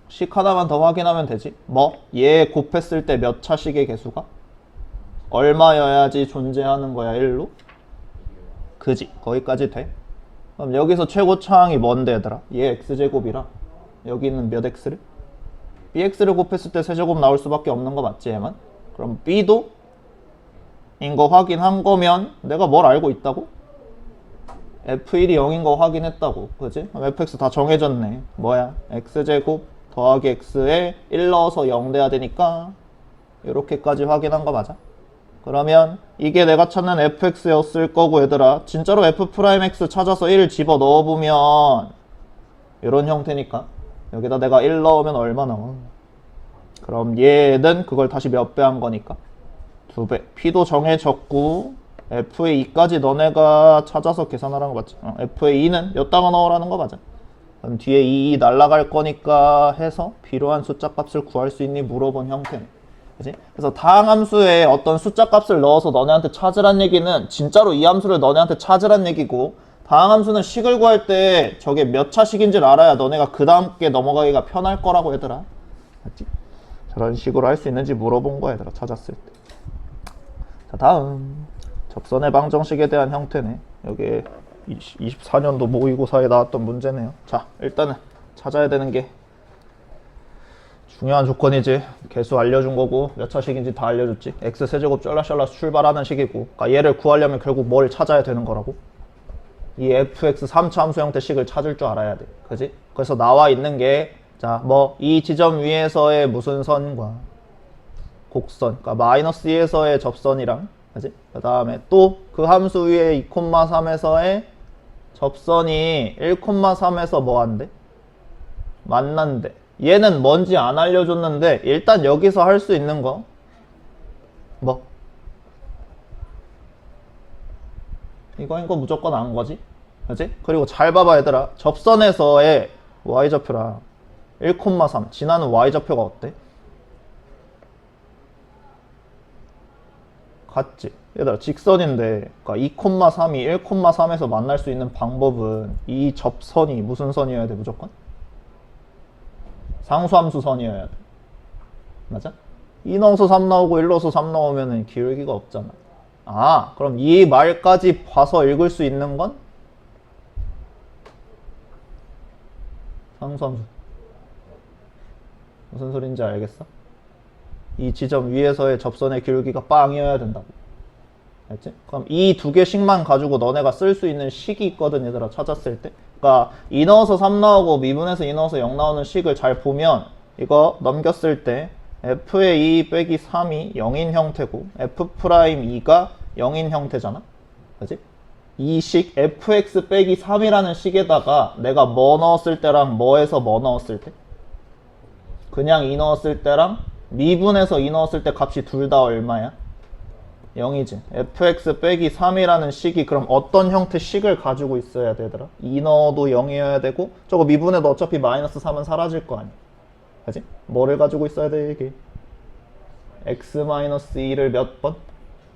식 하나만 더 확인하면 되지. 뭐? 얘 곱했을 때 몇 차식의 개수가? 얼마여야지 존재하는 거야, 1로? 그지? 거기까지 돼? 그럼 여기서 최고차항이 뭔데 얘들아? 얘 x제곱이라 여기는 몇 x를? bx를 곱했을 때 세제곱 나올 수밖에 없는 거 맞지 얘만? 그럼 b도 인 거 확인한 거면 내가 뭘 알고 있다고? f1이 0인 거 확인했다고. 그지? 그럼 fx 다 정해졌네. 뭐야? x제곱 더하기 x에 1 넣어서 0 돼야 되니까 이렇게까지 확인한 거 맞아? 그러면 이게 내가 찾는 fx였을 거고 얘들아, 진짜로 f'x 찾아서 1 집어 넣어보면 이런 형태니까 여기다 내가 1 넣으면 얼마 나와? 그럼 얘는 그걸 다시 몇 배 한 거니까 2배. p도 정해졌고 f의 2까지 너네가 찾아서 계산하라는 거 맞지? f의 2는 여기다가 넣으라는 거 맞아? 그럼 뒤에 2 날라갈 거니까 해서 필요한 숫자 값을 구할 수 있니? 물어본 형태네. 그치? 그래서 다항 함수에 어떤 숫자 값을 넣어서 너네한테 찾으란 얘기는 진짜로 이 함수를 너네한테 찾으란 얘기고, 다항 함수는 식을 구할 때 저게 몇 차식인지를 알아야 너네가 그 다음 게 넘어가기가 편할 거라고 얘들아. 맞지? 저런 식으로 할 수 있는지 물어본 거야 얘들아, 찾았을 때. 자, 다음 접선의 방정식에 대한 형태네. 여기 24년도 모의고사에 나왔던 문제네요. 자, 일단은 찾아야 되는 게 중요한 조건이지. 개수 알려준 거고 몇 차식인지 다 알려줬지. x 세제곱 쫄라샬라서 출발하는 식이고, 그러니까 얘를 구하려면 결국 뭘 찾아야 되는 거라고? 이 fx 3차 함수 형태 식을 찾을 줄 알아야 돼. 그지? 그래서 나와 있는 게, 자, 뭐 이 지점 위에서의 무슨 선과 곡선, 그러니까 마이너스 2에서의 접선이랑, 그지? 그 다음에 또 그 함수 위에 2,3에서의 접선이 1,3에서 뭐 한대? 만난대. 얘는 뭔지 안 알려줬는데 일단 여기서 할 수 있는 거 뭐? 이거인 거 무조건 안 거지? 그지? 그리고 잘 봐봐 얘들아. 접선에서의 y좌표랑 1,3 지나는 y좌표가 어때? 같지? 얘들아 직선인데, 그러니까 2,3이 1,3에서 만날 수 있는 방법은 이 접선이 무슨 선이어야 돼 무조건? 상수함수 선이어야 돼. 맞아? 2 넣어서 3 나오고 1 넣어서 3 나오면은 기울기가 없잖아. 아, 그럼 이 말까지 봐서 읽을 수 있는 건 상수함수. 무슨 소린지 알겠어? 이 지점 위에서의 접선의 기울기가 빵이어야 된다고. 알지? 그럼 이 두 개씩만 가지고 너네가 쓸 수 있는 식이 있거든 얘들아. 찾았을 때. 그러니까 2 넣어서 3 나오고 미분에서 2 넣어서 0 나오는 식을 잘 보면 이거 넘겼을 때 f의 2 빼기 3이 0인 형태고 f'2가 0인 형태잖아. 그치? 이 식 fx 빼기 3이라는 식에다가 내가 뭐 넣었을 때랑 뭐에서 뭐 넣었을 때? 그냥 2 넣었을 때랑 미분에서 2 넣었을 때 값이 둘 다 얼마야? 0이지. fx 빼기 3이라는 식이 그럼 어떤 형태 식을 가지고 있어야 되더라? 2 넣어도 0이어야 되고 저거 미분해도 어차피 마이너스 3은 사라질 거 아니야. 그치? 뭐를 가지고 있어야 돼 이게? x-2를 몇 번?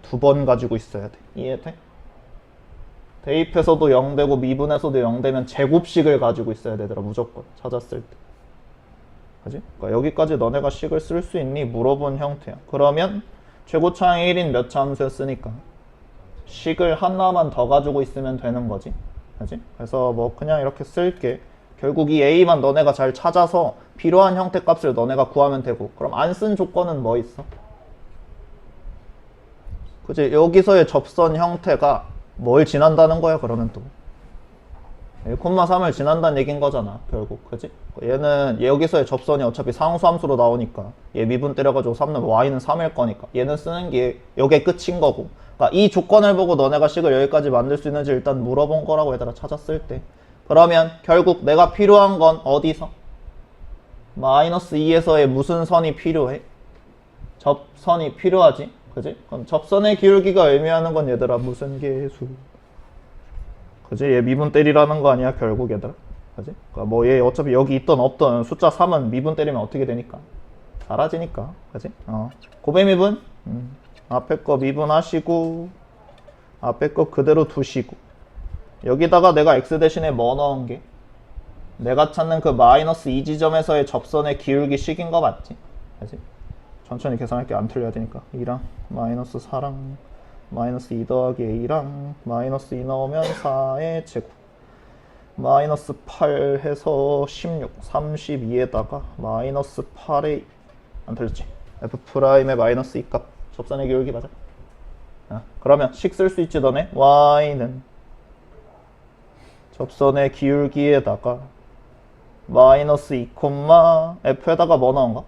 2번 가지고 있어야 돼. 이해돼? 대입해서도 0 되고 미분해서도 0 되면 제곱식을 가지고 있어야 되더라 무조건 찾았을 때. 그치? 그러니까 여기까지 너네가 식을 쓸 수 있니? 물어본 형태야. 그러면 최고차항 1인 몇 차 함수였으니까 식을 하나만 더 가지고 있으면 되는 거지. 그치? 그래서 뭐 그냥 이렇게 쓸게. 결국 이 a만 너네가 잘 찾아서 필요한 형태 값을 너네가 구하면 되고. 그럼 안 쓴 조건은 뭐 있어? 그치? 여기서의 접선 형태가 뭘 지난다는 거야 그러면 또 1,3을 지난다는 얘긴 거잖아 결국. 그치? 얘는 여기서의 접선이 어차피 상수함수로 나오니까 얘 미분 때려가지고 3는 y는 3일 거니까 얘는 쓰는 게 요게 끝인 거고. 그러니까 이 조건을 보고 너네가 식을 여기까지 만들 수 있는지 일단 물어본 거라고 얘들아 찾았을 때. 그러면 결국 내가 필요한 건 어디서? 마이너스 2에서의 무슨 선이 필요해? 접선이 필요하지. 그지? 그럼 접선의 기울기가 의미하는 건 얘들아 무슨 계수? 그지? 얘 미분 때리라는 거 아니야 결국 얘들아. 그지? 그러니까 뭐 얘 어차피 여기 있던 없던 숫자 3은 미분 때리면 어떻게 되니까? 사라지니까. 그지? 고배 미분? 앞에 거 미분하시고 앞에 거 그대로 두시고 여기다가 내가 x 대신에 뭐 넣은 게? 내가 찾는 그 마이너스 2 지점에서의 접선의 기울기 식인 거 맞지? 그지? 천천히 계산할게. 안 틀려야 되니까. 2랑 마이너스 4랑 마이너스 2 더하기 a랑 마이너스 2 넣으면 4의 제곱 마이너스 8 해서 16 32에다가 마이너스 8의 안 틀렸지? f'의 마이너스 2 값 접선의 기울기 맞아. 그러면 식 쓸 수 있지 너네? y는 접선의 기울기에다가 마이너스 2, f에다가 뭐 넣은가?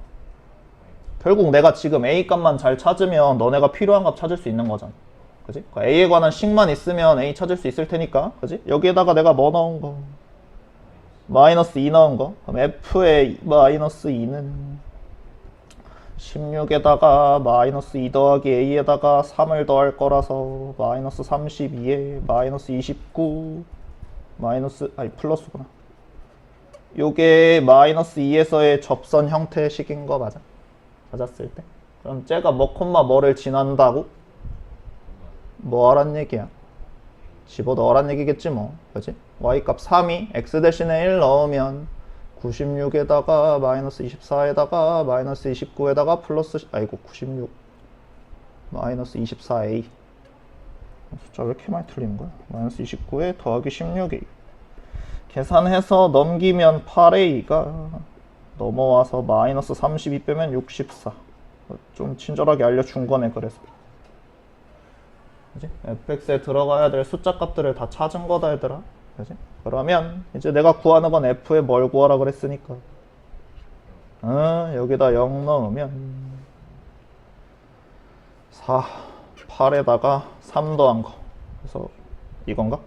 결국 내가 지금 a 값만 잘 찾으면 너네가 필요한 값 찾을 수 있는 거잖아. 그지? 그러니까 a에 관한 식만 있으면 a 찾을 수 있을 테니까. 그지? 여기에다가 내가 뭐 넣은 거? 마이너스 2 넣은 거. 그럼 f의 마이너스 2는 16에다가 마이너스 2 더하기 a에다가 3을 더할 거라서 마이너스 32에 마이너스 29 마이너스 플러스구나. 요게 마이너스 2에서의 접선 형태식인 거 맞아? 찾았을 때. 그럼 쟤가 뭐 콤마 뭐를 지난다고? 뭐 하란 얘기야? 집어넣으란 얘기겠지 뭐. 그치? y값 3이 x 대신에 1 넣으면 96에다가 마이너스 24에다가 마이너스 29에다가 플러스 96 마이너스 24a 숫자 왜 이렇게 많이 틀리는 거야? 마이너스 29에 더하기 16a 계산해서 넘기면 8a가 넘어와서 마이너스 32 빼면 64. 좀 친절하게 알려준 거네. 그래서 그지? fx에 들어가야 될 숫자 값들을 다 찾은 거다 얘들아. 그지? 그러면 이제 내가 구하는 건 f에 뭘 구하라 그랬으니까 여기다 0 넣으면 4 8에다가 3 더한 거. 그래서 이건가?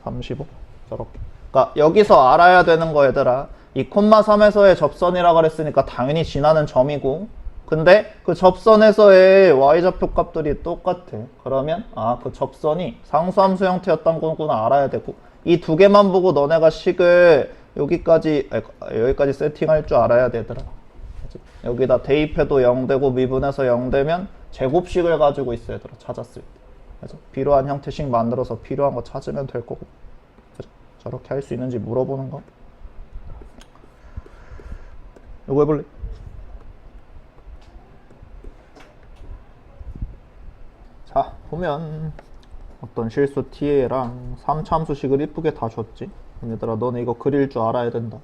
35 저렇게. 그러니까 여기서 알아야 되는 거 얘들아, 이 콤마 3에서의 접선이라 그랬으니까 당연히 지나는 점이고, 근데 그 접선에서의 y좌표 값들이 똑같아. 그러면 그 접선이 상수함수 형태였던 거구나 알아야 되고, 이 두 개만 보고 너네가 식을 여기까지 세팅할 줄 알아야 되더라. 여기다 대입해도 0 되고 미분해서 0 되면 제곱식을 가지고 있어야 되더라. 찾았을 때. 그래서 필요한 형태식 만들어서 필요한 거 찾으면 될 거고. 그죠? 저렇게 할 수 있는지 물어보는 거. 요거 해볼래? 자, 보면 어떤 실수 t랑 3참수식을 이쁘게 다 줬지. 얘들아, 너네 이거 그릴 줄 알아야 된다.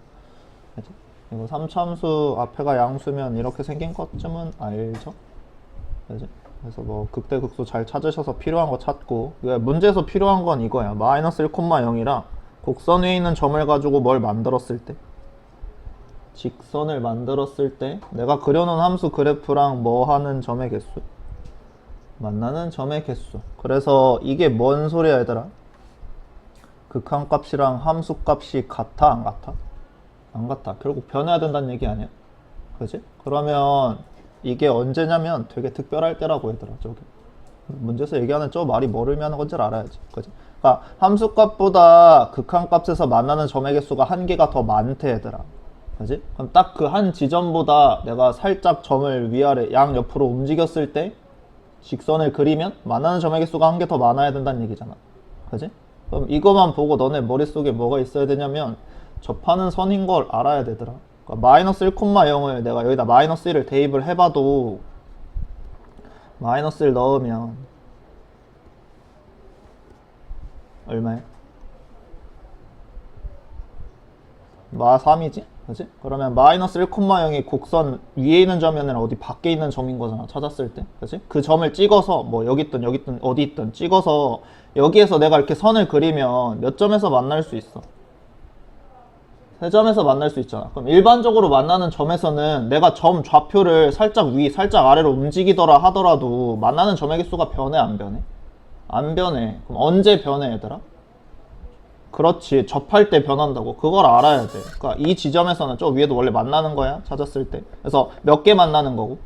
그치? 이거 3참수 앞에가 양수면 이렇게 생긴 것쯤은 알죠? 그치? 그래서 뭐 극대극소 잘 찾으셔서 필요한 거 찾고, 문제에서 필요한 건 이거야. 마이너스 1,0이랑 곡선 위에 있는 점을 가지고 뭘 만들었을 때, 직선을 만들었을 때 내가 그려놓은 함수 그래프랑 뭐 하는 점의 개수, 만나는 점의 개수. 그래서 이게 뭔 소리야 얘들아? 극한값이랑 함수값이 같아 안 같아? 안 같아. 결국 변해야 된다는 얘기 아니야? 그지? 그러면 이게 언제냐면 되게 특별할 때라고 얘들아. 저기 문제에서 얘기하는 저 말이 뭐를 의미하는 건지 알아야지. 그지? 그러니까 함수값보다 극한값에서 만나는 점의 개수가 한 개가 더 많대 얘들아. 그지? 그럼 딱 그 한 지점보다 내가 살짝 점을 위아래 양옆으로 움직였을 때 직선을 그리면 만나는 점의 개수가 한 개 더 많아야 된다는 얘기잖아. 그지? 그럼 이거만 보고 너네 머릿속에 뭐가 있어야 되냐면 접하는 선인 걸 알아야 되더라. 그러니까 마이너스 1,0을 내가 여기다 마이너스 1을 대입을 해봐도 마이너스 1 넣으면 얼마야? 마 3이지? 그치? 그러면 마이너스 1,0이 곡선 위에 있는 점이 아니라 어디 밖에 있는 점인 거잖아. 찾았을 때. 그치? 그 점을 찍어서 뭐 여기 있든 여기 있든 어디 있든 찍어서 여기에서 내가 이렇게 선을 그리면 몇 점에서 만날 수 있어? 3점에서 만날 수 있잖아. 그럼 일반적으로 만나는 점에서는 내가 점 좌표를 살짝 위, 살짝 아래로 움직이더라 하더라도 만나는 점의 개수가 변해 안 변해? 안 변해. 그럼 언제 변해 얘들아? 그렇지. 접할 때 변한다고. 그걸 알아야 돼. 그러니까 이 지점에서는 저 위에도 원래 만나는 거야. 찾았을 때. 그래서 몇 개 만나는 거고?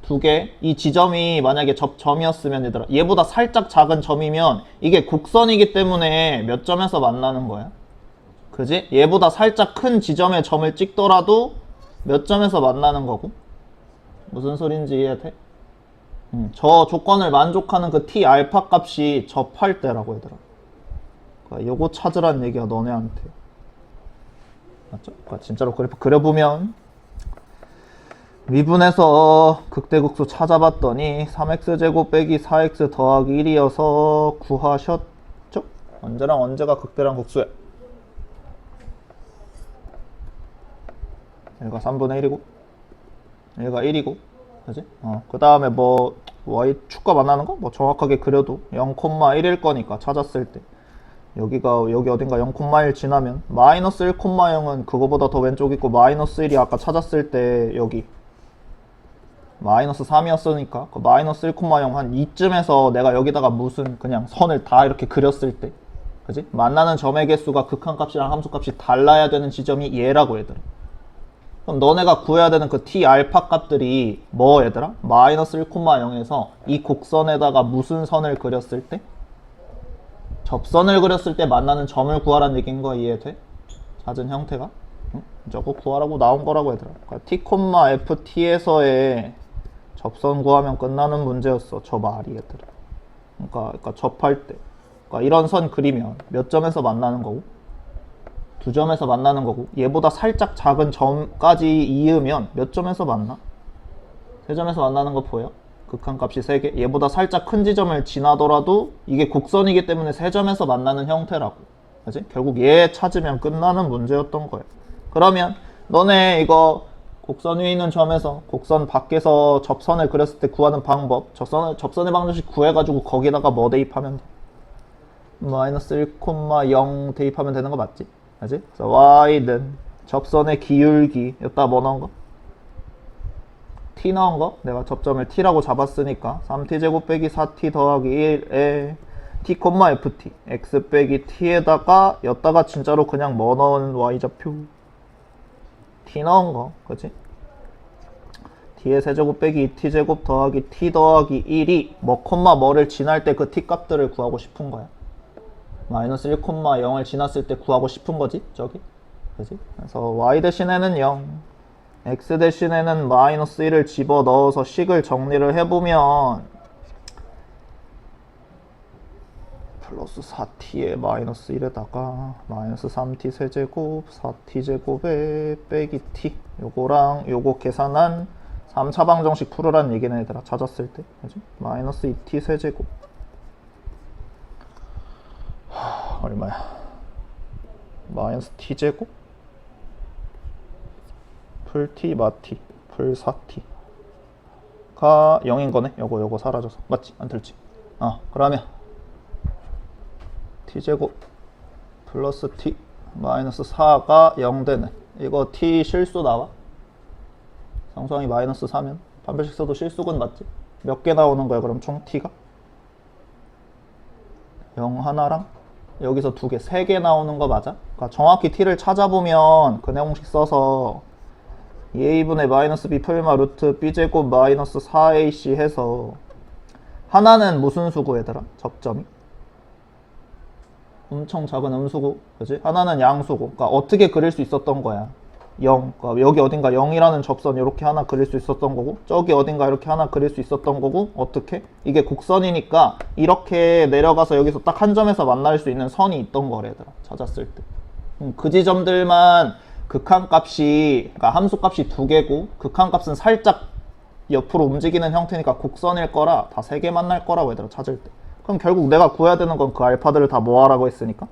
2개. 이 지점이 만약에 접점이었으면 얘들아, 얘보다 살짝 작은 점이면 이게 곡선이기 때문에 몇 점에서 만나는 거야? 그지? 얘보다 살짝 큰 지점에 점을 찍더라도 몇 점에서 만나는 거고? 무슨 소린지 이해돼? 저 조건을 만족하는 그 t 알파 값이 접할 때라고 얘들아. 그러니까 요거 찾으라는 얘기야 너네한테. 맞죠? 그러니까 진짜로 그래프 그려보면 미분해서 극대극소 찾아봤더니 3x제곱 빼기 4x 더하기 1이어서 구하셨죠? 언제랑 언제가 극대랑 극소야? 얘가 3분의 1이고 얘가 1이고 그지? 그 다음에 뭐 y 축과 만나는 거? 뭐 정확하게 그려도 0,1일 거니까 찾았을 때 여기가 여기 어딘가 0,1 지나면 마이너스 1,0은 그거보다 더 왼쪽 있고 마이너스 1이 아까 찾았을 때 여기 마이너스 3이었으니까 그 마이너스 1,0 한 이쯤에서 내가 여기다가 무슨 그냥 선을 다 이렇게 그렸을 때 그지? 만나는 점의 개수가 극한값이랑 함수값이 달라야 되는 지점이 얘라고 얘들아. 그럼 너네가 구해야 되는 그 t 알파 값들이 뭐 얘들아? 마이너스 1,0에서 이 곡선에다가 무슨 선을 그렸을 때? 접선을 그렸을 때 만나는 점을 구하라는 얘기인 거 이해돼? 찾은 형태가? 응? 저거 구하라고 나온 거라고 얘들아. 그러니까 t, ft에서의 접선 구하면 끝나는 문제였어. 저 말이 얘들아. 그러니까 접할 때. 그러니까 이런 선 그리면 몇 점에서 만나는 거고? 2점에서 만나는 거고, 얘보다 살짝 작은 점까지 이으면 몇 점에서 만나? 3점에서 만나는 거 보여? 극한값이 3개. 얘보다 살짝 큰 지점을 지나더라도 이게 곡선이기 때문에 3점에서 만나는 형태라고. 그치? 결국 얘 찾으면 끝나는 문제였던 거야. 그러면 너네 이거 곡선 위에 있는 점에서 곡선 밖에서 접선을 그렸을 때 구하는 방법. 접선의 방정식 구해가지고 거기다가 뭐 대입하면 돼? 마이너스 1,0 대입하면 되는 거 맞지? 알지? 그래서 y는 접선의 기울기. 여기다 뭐 넣은 거? t 넣은 거? 내가 접점을 t라고 잡았으니까 3t제곱 빼기 4t 더하기 1에 t, ft x 빼기 t에다가 여기다가 진짜로 그냥 뭐 넣은 y좌표? t 넣은 거, 그치? t의 세제곱 빼기 2t제곱 더하기 t 더하기 1이 뭐 콤마 뭐를 지날 때 그 t 값들을 구하고 싶은 거야. 마이너스 1,0을 지났을 때 구하고 싶은 거지, 저기. 그치? 그래서 y 대신에는 0, x 대신에는 마이너스 1을 집어넣어서 식을 정리를 해보면 플러스 4t에 마이너스 1에다가 마이너스 3t 세제곱 4t 제곱에 빼기 t 요거랑 요거 계산한 3차 방정식 풀으란 얘기네 얘들아. 찾았을 때 그치? 마이너스 2t 세제곱 얼마야? 마이너스 t 제곱 풀 t 마t 풀 4t가 0인 거네. 요거 사라져서 맞지? 안 틀지? 그러면 t제곱 플러스 t 마이너스 4가 0 되는 이거 t 실수 나와? 상수항이 마이너스 4면 판별식 써도 실수근 맞지? 몇 개 나오는 거야 그럼 총 t가? 0 하나랑 여기서 2개, 3개 나오는 거 맞아? 그러니까 정확히 t를 찾아보면 그 내공식 써서 2a분의 마이너스 b 풀마 루트 b제곱 마이너스 4ac 해서 하나는 무슨 수고 얘들아? 접점이? 엄청 작은 음수고, 그지? 하나는 양수고. 그러니까 어떻게 그릴 수 있었던 거야? 0. 그러니까 여기 어딘가 0이라는 접선 이렇게 하나 그릴 수 있었던 거고, 저기 어딘가 이렇게 하나 그릴 수 있었던 거고, 어떻게? 이게 곡선이니까 이렇게 내려가서 여기서 딱 한 점에서 만날 수 있는 선이 있던 거래, 얘들아. 찾았을 때. 그 지점들만 극한값이, 그러니까 함수값이 2개고, 극한값은 살짝 옆으로 움직이는 형태니까 곡선일 거라 다 3개 만날 거라고 얘들아, 찾을 때. 그럼 결국 내가 구해야 되는 건 그 알파들을 다 뭐 하라고 했으니까?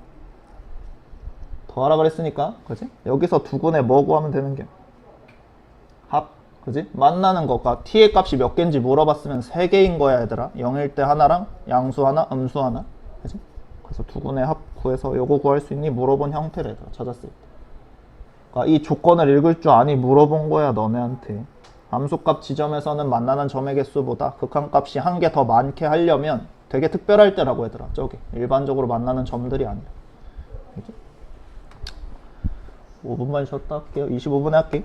더하라 그랬으니까, 그지? 여기서 두 군에 뭐 구하면 되는 게? 합, 그지? 만나는 거가 t의 값이 몇 개인지 물어봤으면 3개인 거야, 얘들아. 0일 때 하나랑 양수 하나, 음수 하나, 그지? 그래서 두 군의 합 구해서 요거 구할 수 있니? 물어본 형태를 얘들아, 찾았을 때. 그러니까 이 조건을 읽을 줄 아니 물어본 거야, 너네한테. 함수값 지점에서는 만나는 점의 개수보다 극한값이 한 개 더 많게 하려면 되게 특별할 때라고 얘들아. 저기 일반적으로 만나는 점들이 아니라. 그치? 5분만 쉬었다 할게요. 25분에 할게.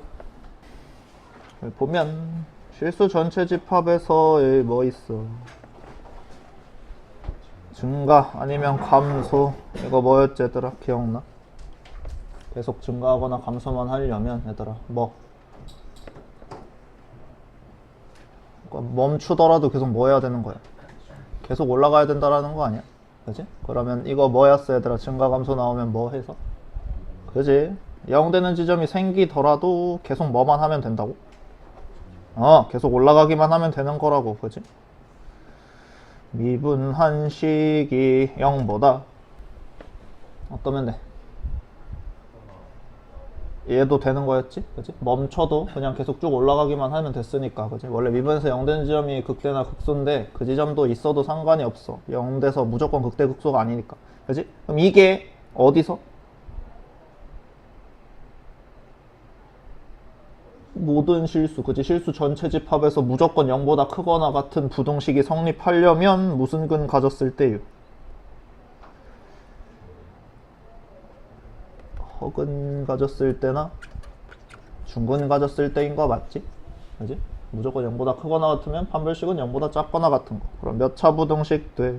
여기 보면 실수 전체 집합에서 뭐 있어? 증가 아니면 감소. 이거 뭐였지 얘들아? 기억나? 계속 증가하거나 감소만 하려면 얘들아 뭐? 그러니까 멈추더라도 계속 뭐 해야 되는 거야? 계속 올라가야 된다라는 거 아니야? 그지? 그러면 이거 뭐였어 얘들아? 증가 감소 나오면 뭐 해서? 그지? 0 되는 지점이 생기더라도 계속 뭐만 하면 된다고? 계속 올라가기만 하면 되는 거라고. 그지? 미분한식이 0보다 어떠면 돼? 얘도 되는 거였지? 그치? 멈춰도 그냥 계속 쭉 올라가기만 하면 됐으니까. 그치? 원래 미분에서 0 되는 지점이 극대나 극소인데 그 지점도 있어도 상관이 없어. 0 돼서 무조건 극대 극소가 아니니까. 그치? 그럼 이게 어디서? 모든 실수, 그치? 실수 전체 집합에서 무조건 0보다 크거나 같은 부등식이 성립하려면 무슨 근 가졌을 때요? 허근 가졌을 때나 중근 가졌을 때인 거 맞지? 그지? 무조건 0보다 크거나 같으면 판별식은 0보다 작거나 같은 거. 그럼 몇 차 부등식 돼?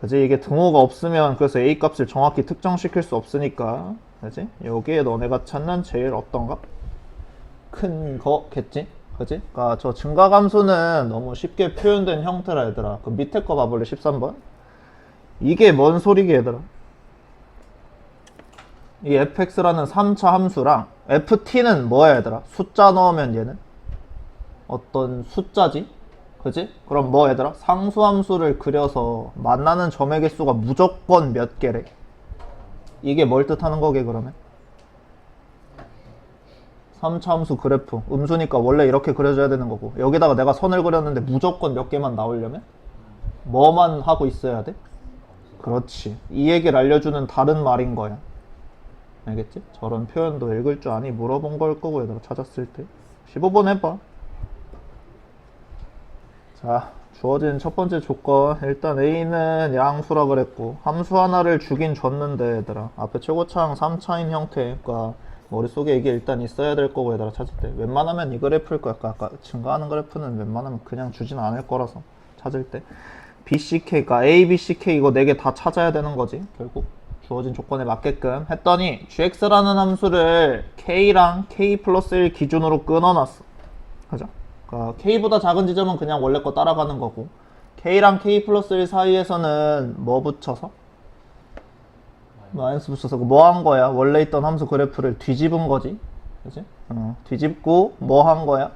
그지? 이게 등호가 없으면 그래서 a 값을 정확히 특정시킬 수 없으니까. 그지? 여기에 너네가 찾는 제일 어떤가? 큰 거겠지? 그지? 그러니까 저 증가감수는 너무 쉽게 표현된 형태라 얘들아. 그 밑에 거 봐볼래? 13번. 이게 뭔 소리게 얘들아? 이 fx라는 3차 함수랑 ft는 뭐야 얘들아? 숫자 넣으면 얘는 어떤 숫자지? 그지? 그럼 뭐 얘들아? 상수함수를 그려서 만나는 점의 개수가 무조건 몇 개래? 이게 뭘 뜻하는 거게 그러면? 3차 함수 그래프 음수니까 원래 이렇게 그려줘야 되는 거고, 여기다가 내가 선을 그렸는데 무조건 몇 개만 나오려면 뭐만 하고 있어야 돼? 그렇지. 이 얘기를 알려주는 다른 말인 거야. 알겠지? 저런 표현도 읽을 줄 아니? 물어본 걸 거고, 얘들아 찾았을 때 15번 해봐. 자, 주어진 첫 번째 조건, 일단 A는 양수라 그랬고 함수 하나를 주긴 줬는데 얘들아 앞에 최고차항 3차인 형태가 머릿속에 이게 일단 있어야 될 거고, 얘들아 찾을 때 웬만하면 이 그래프일 거야. 아까 증가하는 그래프는 웬만하면 그냥 주진 않을 거라서 찾을 때 BCK가 A, B, CK 이거 4개 다 찾아야 되는 거지. 결국 주어진 조건에 맞게끔 했더니 gx라는 함수를 k랑 k 플러스 1 기준으로 끊어놨어. 그죠? 그러니까 k보다 작은 지점은 그냥 원래 거 따라가는 거고, k랑 k 플러스 1 사이에서는 뭐 붙여서? 마이너스 붙여서 뭐 한 거야? 원래 있던 함수 그래프를 뒤집은 거지. 그지? 뒤집고 뭐 한 거야?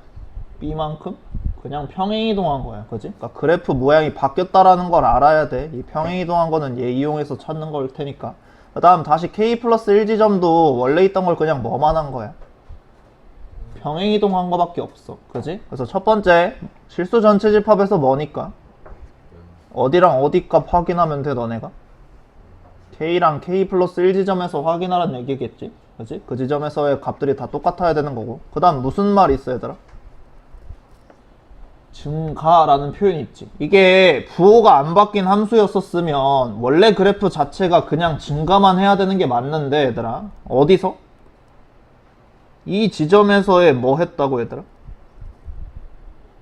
b만큼? 그냥 평행이동한 거야. 그지? 그러니까 그래프 모양이 바뀌었다라는 걸 알아야 돼. 이 평행이동한 거는 얘 이용해서 찾는 걸 테니까. 그 다음 다시 k 플러스 1 지점도 원래 있던 걸 그냥 뭐만 한 거야? 평행이동한 거밖에 없어. 그지? 그래서 첫 번째 실수 전체 집합에서 뭐니까? 어디랑 어디 값 확인하면 돼, 너네가? k랑 k 플러스 1 지점에서 확인하라는 얘기겠지? 그지? 그 지점에서의 값들이 다 똑같아야 되는 거고. 그 다음 무슨 말이 있어, 얘들아? 증가라는 표현이 있지. 이게 부호가 안 바뀐 함수였었으면 원래 그래프 자체가 그냥 증가만 해야 되는 게 맞는데, 얘들아 어디서? 이 지점에서의 뭐 했다고, 얘들아?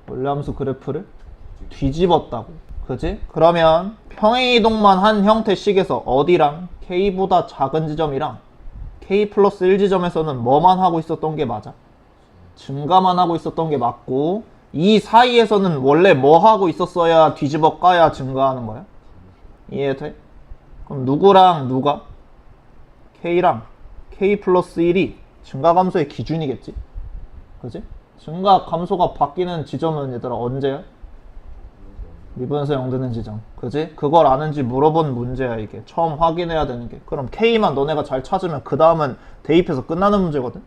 원래 함수 그래프를 뒤집었다고. 그지? 그러면 평행이동만 한 형태식에서 어디랑 k보다 작은 지점이랑 k 플러스 1 지점에서는 뭐만 하고 있었던 게 맞아? 증가만 하고 있었던 게 맞고, 이 사이에서는 원래 뭐 하고 있었어야 뒤집어 까야 증가하는 거야? 이해돼? 그럼 누구랑 누가? k랑 k 플러스 1이 증가감소의 기준이겠지? 그지? 증가감소가 바뀌는 지점은 얘들아 언제야? 미분에서 0 되는 지점. 그지? 그걸 아는지 물어본 문제야 이게. 처음 확인해야 되는 게. 그럼 k만 너네가 잘 찾으면 그 다음은 대입해서 끝나는 문제거든?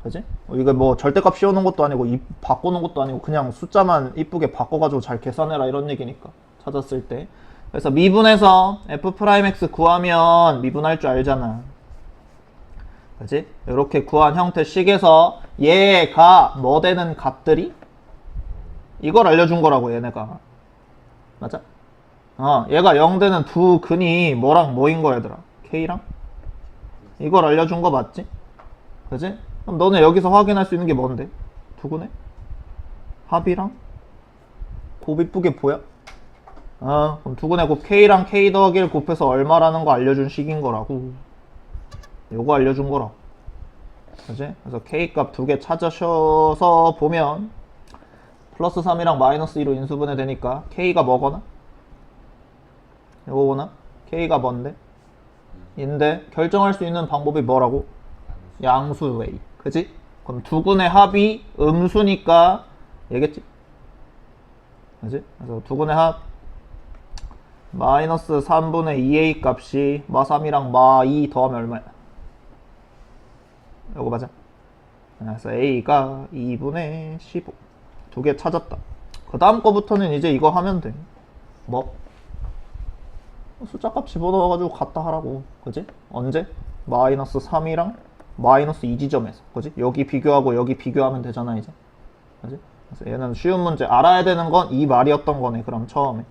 그지? 이거 뭐 절대값 씌워놓은 것도 아니고 바꿔놓은 것도 아니고 그냥 숫자만 이쁘게 바꿔가지고 잘 계산해라 이런 얘기니까. 찾았을 때. 그래서 미분에서 f'x 구하면 미분할 줄 알잖아. 그지? 이렇게 구한 형태식에서 얘가 뭐 되는 값들이 이걸 알려준 거라고, 얘네가. 맞아? 얘가 0 되는 두 근이 뭐랑 뭐인 거야, 얘들아? k랑? 이걸 알려준 거 맞지? 그지? 그럼 너네 여기서 확인할 수 있는 게 뭔데? 두근에? 합이랑? 곱 이쁘게 보여? 그럼 두근에 곱 k랑 k 더하기를 곱해서 얼마라는 거 알려준 식인 거라고. 요거 알려준 거라고. 그지? 그래서 k 값 두 개 찾으셔서 보면 플러스 3이랑 마이너스 2로 인수분해 되니까 k가 뭐거나? 요거거나? k가 뭔데? 인데 결정할 수 있는 방법이 뭐라고? 양수 A. 그지? 그럼 두근의 합이 음수니까 얘겠지? 그지? 그래서 두근의 합 마이너스 3분의 2a 값이 마3이랑 마2 더하면 얼마야? 요거 맞아? 그래서 a가 2분의 15. 두 개 찾았다. 그 다음 거부터는 이제 이거 하면 돼. 뭐? 숫자값 집어넣어가지고 갖다 하라고. 그지? 언제? 마이너스 3이랑 마이너스 2 지점에서. 그지? 여기 비교하고 여기 비교하면 되잖아 이제. 그지? 그래서 얘는 쉬운 문제. 알아야 되는 건 이 말이었던 거네. 그럼 처음에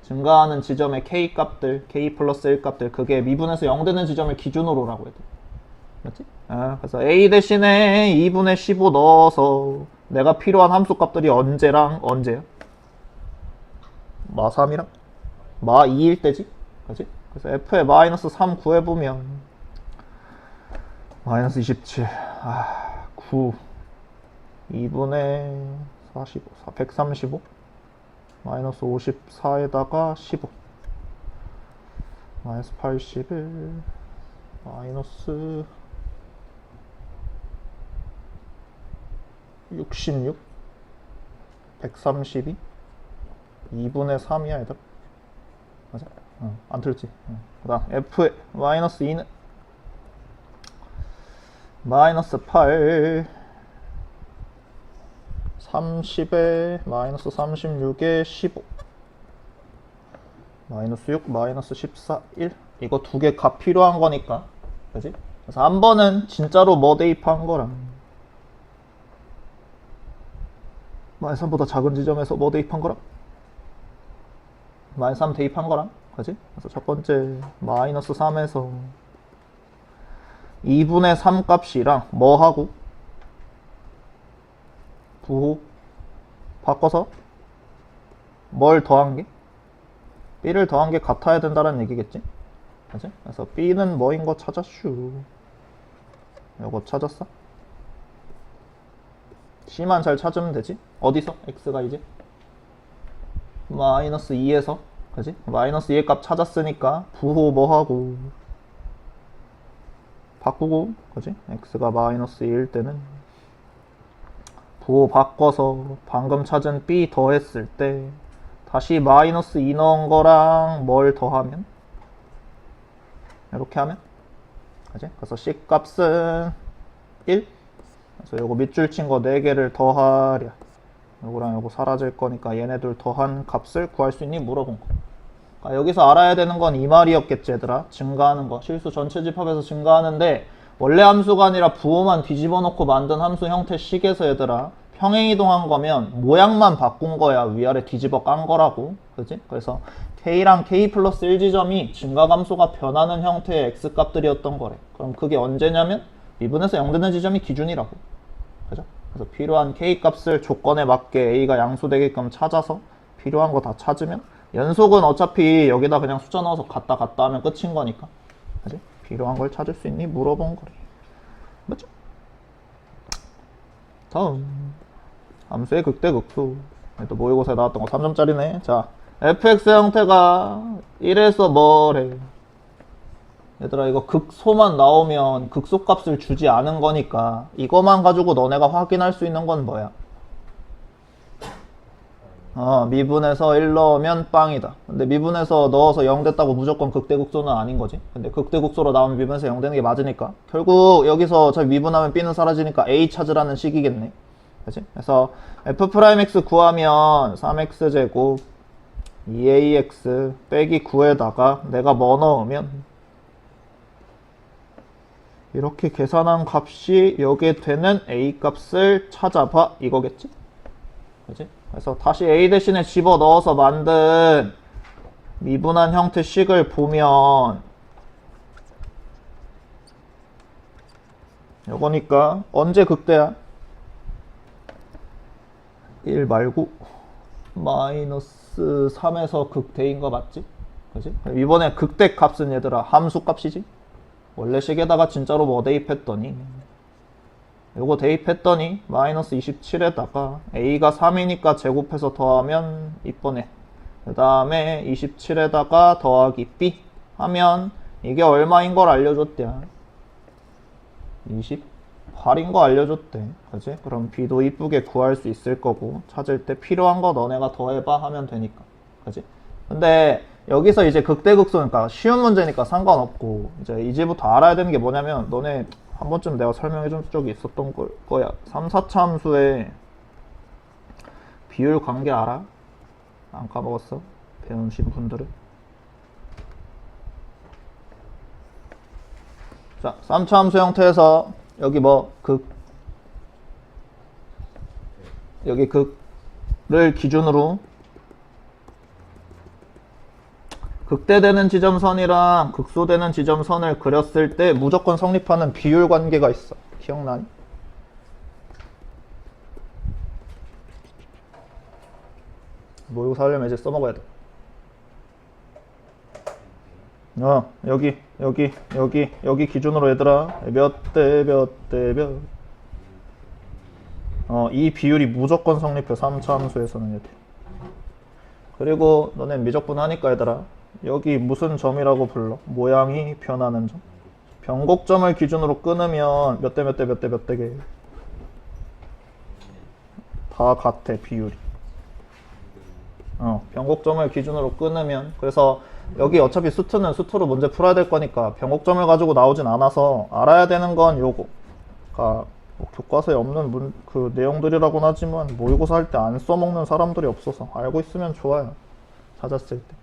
증가하는 지점의 k 값들, k 플러스 1 값들, 그게 미분에서 0 되는 지점을 기준으로라고 해야 돼. 맞지? 그래서 a 대신에 2분의 15 넣어서 내가 필요한 함수 값들이 언제랑 언제야? 마 3이랑 마 2일 때지? 그지? 그래서 f에 마이너스 3 구해보면 마이너스 27 9 2분의 45 135 마이너스 54에다가 15 마이너스 81 마이너스 66 132 2분의 3이야 얘들아. 맞아? 안 틀렸지? 그 다음 f의 마이너스 2는 마이너스 8 30에 마이너스 36에 15 마이너스 6 마이너스 14 1 이거 두 개 값 필요한 거니까 그지? 그래서 한 번은 진짜로 뭐 대입한 거랑 마이너스 3보다 작은 지점에서 뭐 대입한 거랑 마이너스 3 대입한 거랑 그지? 그래서 첫 번째 마이너스 3에서 2분의 3 값이랑 뭐 하고 부호 바꿔서 뭘 더한 게 b를 더한 게 같아야 된다는 얘기겠지? 그치? 그래서 b는 뭐인 거 찾았슈. 요거 찾았어? c만 잘 찾으면 되지? 어디서? x가 이제 마이너스 2에서 그치? 마이너스 2의 값 찾았으니까 부호 뭐하고 바꾸고 그치? x가 마이너스 2일 때는 부호 바꿔서 방금 찾은 b 더했을 때 다시 마이너스 2 넣은 거랑 뭘 더하면 이렇게 하면 그치? 그래서 c 값은 1 그래서 요거 밑줄 친 거 4개를 더하랴 요거랑 요거 사라질 거니까 얘네들 더한 값을 구할 수 있니? 물어본 거. 그러니까 여기서 알아야 되는 건 이 말이었겠지 얘들아. 증가하는 거 실수 전체 집합에서 증가하는데 원래 함수가 아니라 부호만 뒤집어 놓고 만든 함수 형태 식에서 얘들아 평행이동한 거면 모양만 바꾼 거야. 위아래 뒤집어 깐 거라고. 그지? 그래서 k랑 k 플러스 1 지점이 증가함수가 변하는 형태의 x값들이었던 거래. 그럼 그게 언제냐면 미분에서 0 되는 지점이 기준이라고. 그죠? 그래서 필요한 k 값을 조건에 맞게 a가 양수되게끔 찾아서 필요한 거 다 찾으면 연속은 어차피 여기다 그냥 숫자 넣어서 갔다 하면 끝인 거니까. 그지? 필요한 걸 찾을 수 있니? 물어본 거래. 맞죠? 다음 함수의 극대극소. 또 모의고사에 나왔던 거 3점짜리네. 자, fx 형태가 1에서 뭐래? 얘들아 이거 극소만 나오면 극소값을 주지 않은 거니까 이거만 가지고 너네가 확인할 수 있는 건 뭐야? 미분에서 1 넣으면 빵이다. 근데 미분에서 넣어서 0 됐다고 무조건 극대극소는 아닌 거지. 근데 극대극소로 나오면 미분에서 0 되는 게 맞으니까 결국 여기서 저 미분하면 b는 사라지니까 a 찾으라는 식이겠네. 그치? 그래서 f'x 구하면 3x제곱 2ax 빼기 9에다가 내가 뭐 넣으면 이렇게 계산한 값이 여기에 되는 a 값을 찾아봐 이거겠지? 그치? 그래서 다시 a 대신에 집어넣어서 만든 미분한 형태 식을 보면 요거니까 언제 극대야? 1 말고 마이너스 3에서 극대인 거 맞지? 그치? 이번에 극대 값은 얘들아 함수 값이지? 원래 식에다가 진짜로 뭐 대입했더니 요거 대입했더니 마이너스 27에다가 a가 3이니까 제곱해서 더하면 이번에 그 다음에 27에다가 더하기 b 하면 이게 얼마인 걸 알려줬대. 28인 거 알려줬대. 그치? 그럼 b도 이쁘게 구할 수 있을 거고 찾을 때 필요한 거 너네가 더해봐 하면 되니까. 그치? 근데 여기서 이제 극대극소니까 쉬운 문제니까 상관없고 이제부터 알아야 되는 게 뭐냐면 너네 한 번쯤 내가 설명해 준 적이 있었던 거야. 3, 4차 함수의 비율 관계 알아? 안 까먹었어? 배우신 분들은? 자, 3차 함수 형태에서 여기 뭐 여기 극을 기준으로 극대되는 지점선이랑 극소되는 지점선을 그렸을 때 무조건 성립하는 비율 관계가 있어. 기억나니? 모의고사 하려면 이제 써먹어야 돼. 여기 기준으로 얘들아 몇 대 몇 이 비율이 무조건 성립해. 3차 함수에서는 얘들. 그리고 너넨 미적분 하니까 얘들아 여기 무슨 점이라고 불러? 모양이 변하는 점. 변곡점을 기준으로 끊으면 몇 대 몇 대 몇 대 몇 대게 다 같아 비율이. 변곡점을 기준으로 끊으면 그래서 여기 어차피 수트는 수트로 문제 풀어야 될 거니까 변곡점을 가지고 나오진 않아서 알아야 되는 건 요거. 그러니까 뭐 교과서에 없는 그 내용들이라고는 하지만 모의고사 할 때 안 써먹는 사람들이 없어서 알고 있으면 좋아요. 찾았을 때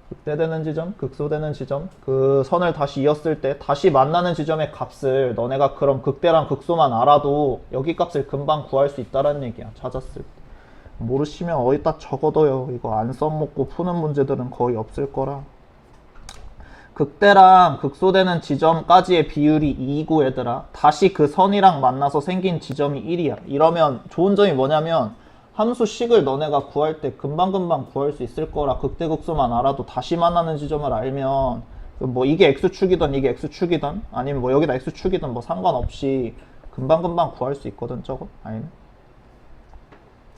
극대되는 지점, 극소되는 지점, 그 선을 다시 이었을 때 다시 만나는 지점의 값을 너네가 그럼 극대랑 극소만 알아도 여기 값을 금방 구할 수 있다는 얘기야. 찾았을 때 모르시면 어디다 적어둬요. 이거 안 써먹고 푸는 문제들은 거의 없을 거라. 극대랑 극소되는 지점까지의 비율이 2이고 얘들아, 다시 그 선이랑 만나서 생긴 지점이 1이야. 이러면 좋은 점이 뭐냐면 함수 식을 너네가 구할 때 금방금방 구할 수 있을 거라. 극대 극소만 알아도 다시 만나는 지점을 알면 뭐 이게 x축이든 이게 x축이든 아니면 뭐 여기다 x축이든 뭐 상관없이 금방금방 구할 수 있거든. 저거 아니면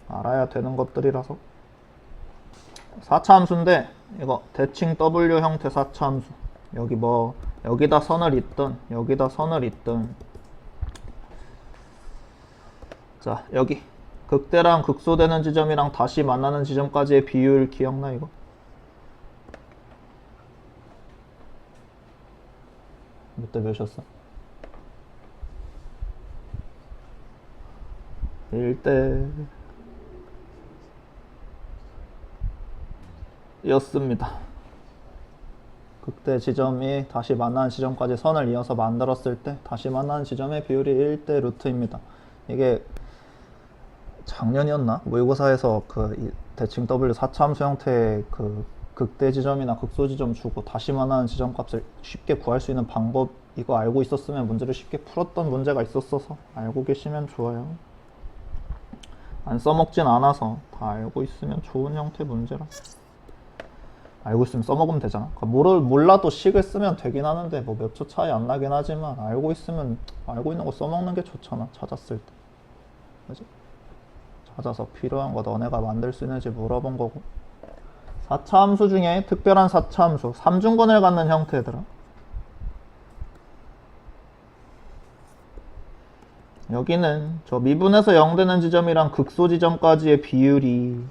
알아야 되는 것들이라서. 4차 함수인데 이거 대칭 W 형태 4차 함수. 여기 뭐 여기다 선을 잇든 여기다 선을 잇든, 자 여기 극대랑 극소되는 지점이랑 다시 만나는 지점까지의 비율 기억나 이거? 몇 대 몇이었어? 1대 였습니다. 극대 지점이 다시 만나는 지점까지 선을 이어서 만들었을 때 다시 만나는 지점의 비율이 1대 루트입니다. 이게 작년이었나? 모의고사에서 그 대칭 W 4차 함수 형태의 그 극대 지점이나 극소 지점 주고 다시 만나는 지점 값을 쉽게 구할 수 있는 방법, 이거 알고 있었으면 문제를 쉽게 풀었던 문제가 있었어서 알고 계시면 좋아요. 안 써먹진 않아서 다 알고 있으면 좋은 형태 문제라. 알고 있으면 써먹으면 되잖아. 그러니까 몰라도 식을 쓰면 되긴 하는데 뭐 몇 초 차이 안 나긴 하지만 알고 있으면 알고 있는 거 써먹는 게 좋잖아. 찾았을 때. 그지? 찾아서 필요한 거 너네가 만들 수 있는지 물어본 거고. 4차 함수 중에 특별한 4차 함수 3중근을 갖는 형태들아. 여기는 저 미분에서 0되는 지점이랑 극소 지점까지의 비율이,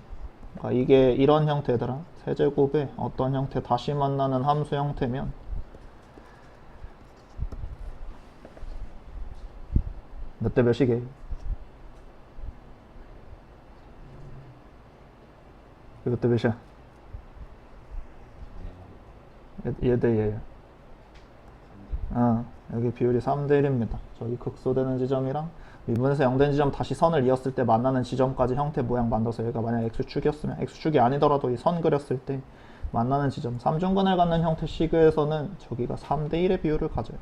그러니까 이게 이런 형태더라. 세제곱의 어떤 형태 다시 만나는 함수 형태면 몇 대 몇이게? 몇 대 몇이야? 얘 대 얘야. 여기 비율이 3대 1입니다. 저기 극소되는 지점이랑 미분에서 0되는 지점 다시 선을 이었을 때 만나는 지점까지 형태 모양 만들어서 얘가 만약 x축이었으면 x축이 아니더라도 이 선 그렸을 때 만나는 지점 3중근을 갖는 형태 식에서는 저기가 3대 1의 비율을 가져요.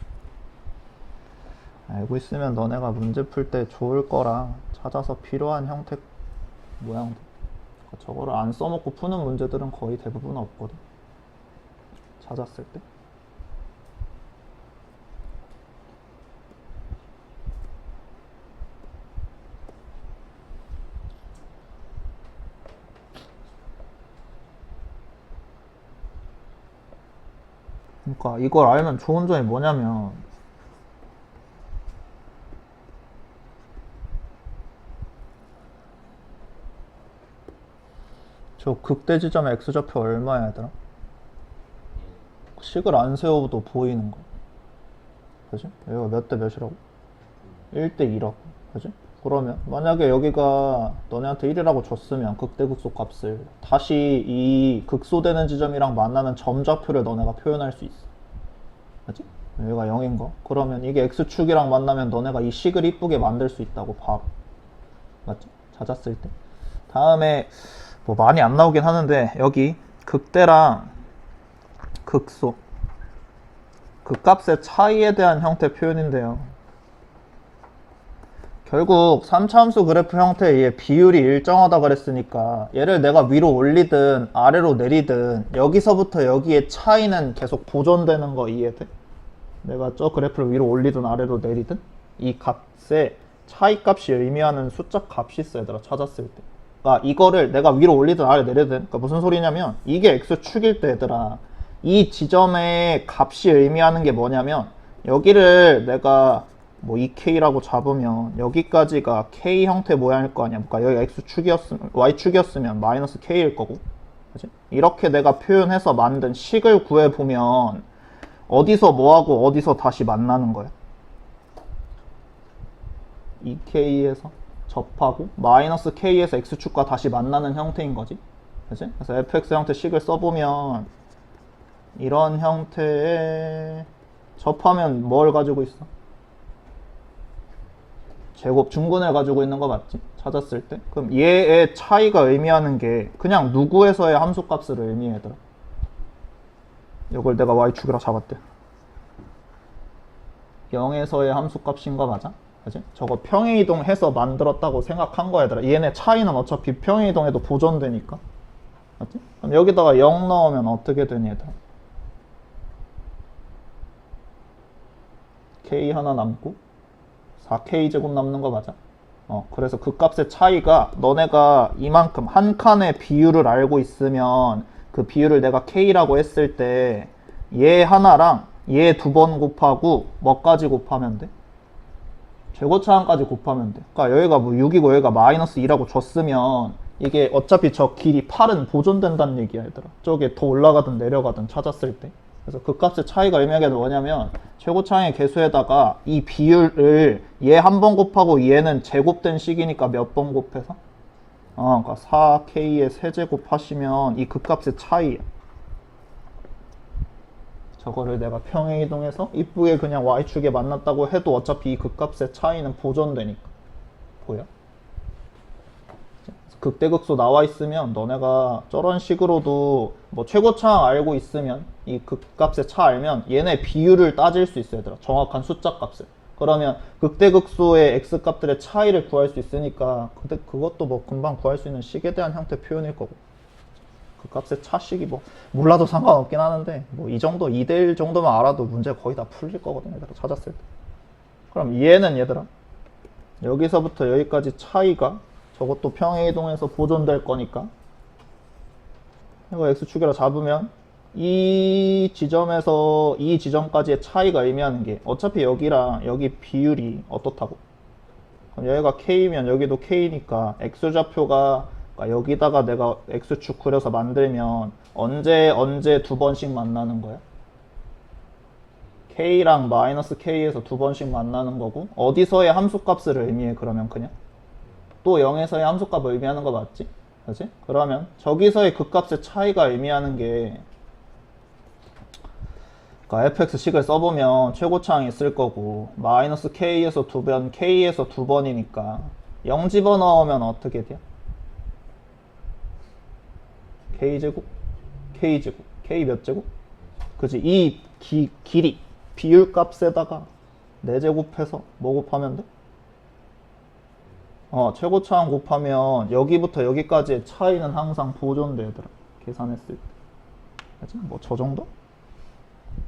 알고 있으면 너네가 문제 풀 때 좋을 거라. 찾아서 필요한 형태 모양들, 저거를 안 써먹고 푸는 문제들은 거의 대부분 없거든. 찾았을 때. 그러니까 이걸 알면 좋은 점이 뭐냐면 저 극대 지점의 x좌표 얼마야 얘들아? 식을 안 세워도 보이는 거. 그지? 여기가 몇 대 몇이라고? 1대 2라고. 그지? 그러면 만약에 여기가 너네한테 1이라고 줬으면 극대 극소 값을 다시 이 극소되는 지점이랑 만나는 점좌표를 너네가 표현할 수 있어. 그지? 여기가 0인 거. 그러면 이게 x축이랑 만나면 너네가 이 식을 이쁘게 만들 수 있다고 바로. 맞지? 찾았을 때. 다음에 뭐 많이 안 나오긴 하는데 여기 극대랑 극소 그 값의 차이에 대한 형태 표현인데요. 결국 3차 함수 그래프 형태의 비율이 일정하다 그랬으니까 얘를 내가 위로 올리든 아래로 내리든 여기서부터 여기의 차이는 계속 보존되는 거 이해돼? 내가 저 그래프를 위로 올리든 아래로 내리든 이 값의 차이 값이 의미하는 숫자 값이 있어 얘들아. 찾았을 때. 그러니까 이거를 내가 위로 올리든 아래로 내리든, 그러니까 무슨 소리냐면 이게 x축일 때 얘들아, 이 지점의 값이 의미하는 게 뭐냐면 여기를 내가 뭐 2k라고 잡으면 여기까지가 k 형태 모양일 거 아니야. 그러니까 여기가 x축이었으면 y축이었으면 마이너스 k일 거고. 그치? 이렇게 내가 표현해서 만든 식을 구해보면 어디서 뭐하고 어디서 다시 만나는 거야. 2k에서 접하고 마이너스 k에서 x축과 다시 만나는 형태인 거지. 그치? 그래서 fx 형태 식을 써보면 이런 형태의 접하면 뭘 가지고 있어? 제곱 중근을 가지고 있는 거 맞지? 찾았을 때. 그럼 얘의 차이가 의미하는 게 그냥 누구에서의 함수값을 의미하더라. 이걸 내가 y축이라 잡았대. 0에서의 함수값인 거 맞아? 그치? 저거 평행이동해서 만들었다고 생각한 거야 얘들아. 얘네 차이는 어차피 평행이동해도 보존되니까. 맞지? 그럼 여기다가 0 넣으면 어떻게 되니 얘들아? k 하나 남고 4k제곱 남는 거 맞아? 그래서 그 값의 차이가 너네가 이만큼 한 칸의 비율을 알고 있으면 그 비율을 내가 k라고 했을 때 얘 하나랑 얘 두 번 곱하고 뭐까지 곱하면 돼? 최고차항까지 곱하면 돼. 그러니까 여기가 뭐 6이고 여기가 마이너스 2라고 줬으면 이게 어차피 저 길이 8은 보존된다는 얘기야 얘들아. 저게 더 올라가든 내려가든 찾았을 때. 그래서 그 값의 차이가 의미하게 뭐냐면 최고차항의 개수에다가 이 비율을 얘 한 번 곱하고 얘는 제곱된 식이니까 몇 번 곱해서? 그러니까 4k의 세제곱 하시면 이 극값의 차이야. 저거를 내가 평행이동해서 이쁘게 그냥 y축에 만났다고 해도 어차피 이 극값의 차이는 보존되니까. 보여? 극대극소 나와 있으면 너네가 저런 식으로도 뭐 최고차항 알고 있으면 이 극값의 차 알면 얘네 비율을 따질 수 있어 얘들아. 정확한 숫자 값을. 그러면 극대극소의 x값들의 차이를 구할 수 있으니까 그것도 뭐 금방 구할 수 있는 식에 대한 형태 표현일 거고. 그 값의 차식이 뭐 몰라도 상관없긴 하는데 뭐 이 정도 2대1 정도만 알아도 문제 거의 다 풀릴 거거든 얘들아 찾았을 때. 그럼 얘는 얘들아 여기서부터 여기까지 차이가 저것도 평행이동해서 보존될 거니까 이거 x축이라 잡으면 이 지점에서 이 지점까지의 차이가 의미하는 게 어차피 여기랑 여기 비율이 어떻다고? 그럼 여기가 k면 여기도 k니까 x좌표가 그러니까 여기다가 내가 x축 그려서 만들면 언제 두 번씩 만나는 거야? k랑 마이너스 k에서 두 번씩 만나는 거고 어디서의 함수값을 의미해 그러면 그냥? 또 0에서의 함수값을 의미하는 거 맞지? 그치? 그러면 저기서의 극값의 차이가 의미하는 게 그러니까 fx식을 써보면 최고차항이 있을 거고 마이너스 k에서 두 번, k에서 두 번이니까 0 집어넣으면 어떻게 돼요? k제곱? k제곱? k 몇 제곱? 그치? 이 길이 비율값에다가 4제곱해서 뭐 곱하면 돼? 최고차항 곱하면 여기부터 여기까지의 차이는 항상 보존돼 얘들아 계산했을 때. 그치? 뭐 저 정도?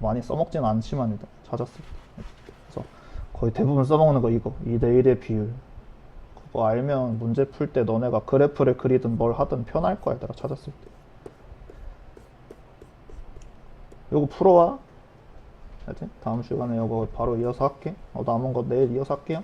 많이 써먹진 않지만 일단 찾았을 때. 그래서 거의 대부분 써먹는 거 이거 2대1의 비율. 그거 알면 문제 풀 때 너네가 그래프를 그리든 뭘 하든 편할 거야 얘들아 찾았을 때. 요거 풀어와. 알지? 다음 시간에 이거 바로 이어서 할게. 남은 거 내일 이어서 할게요.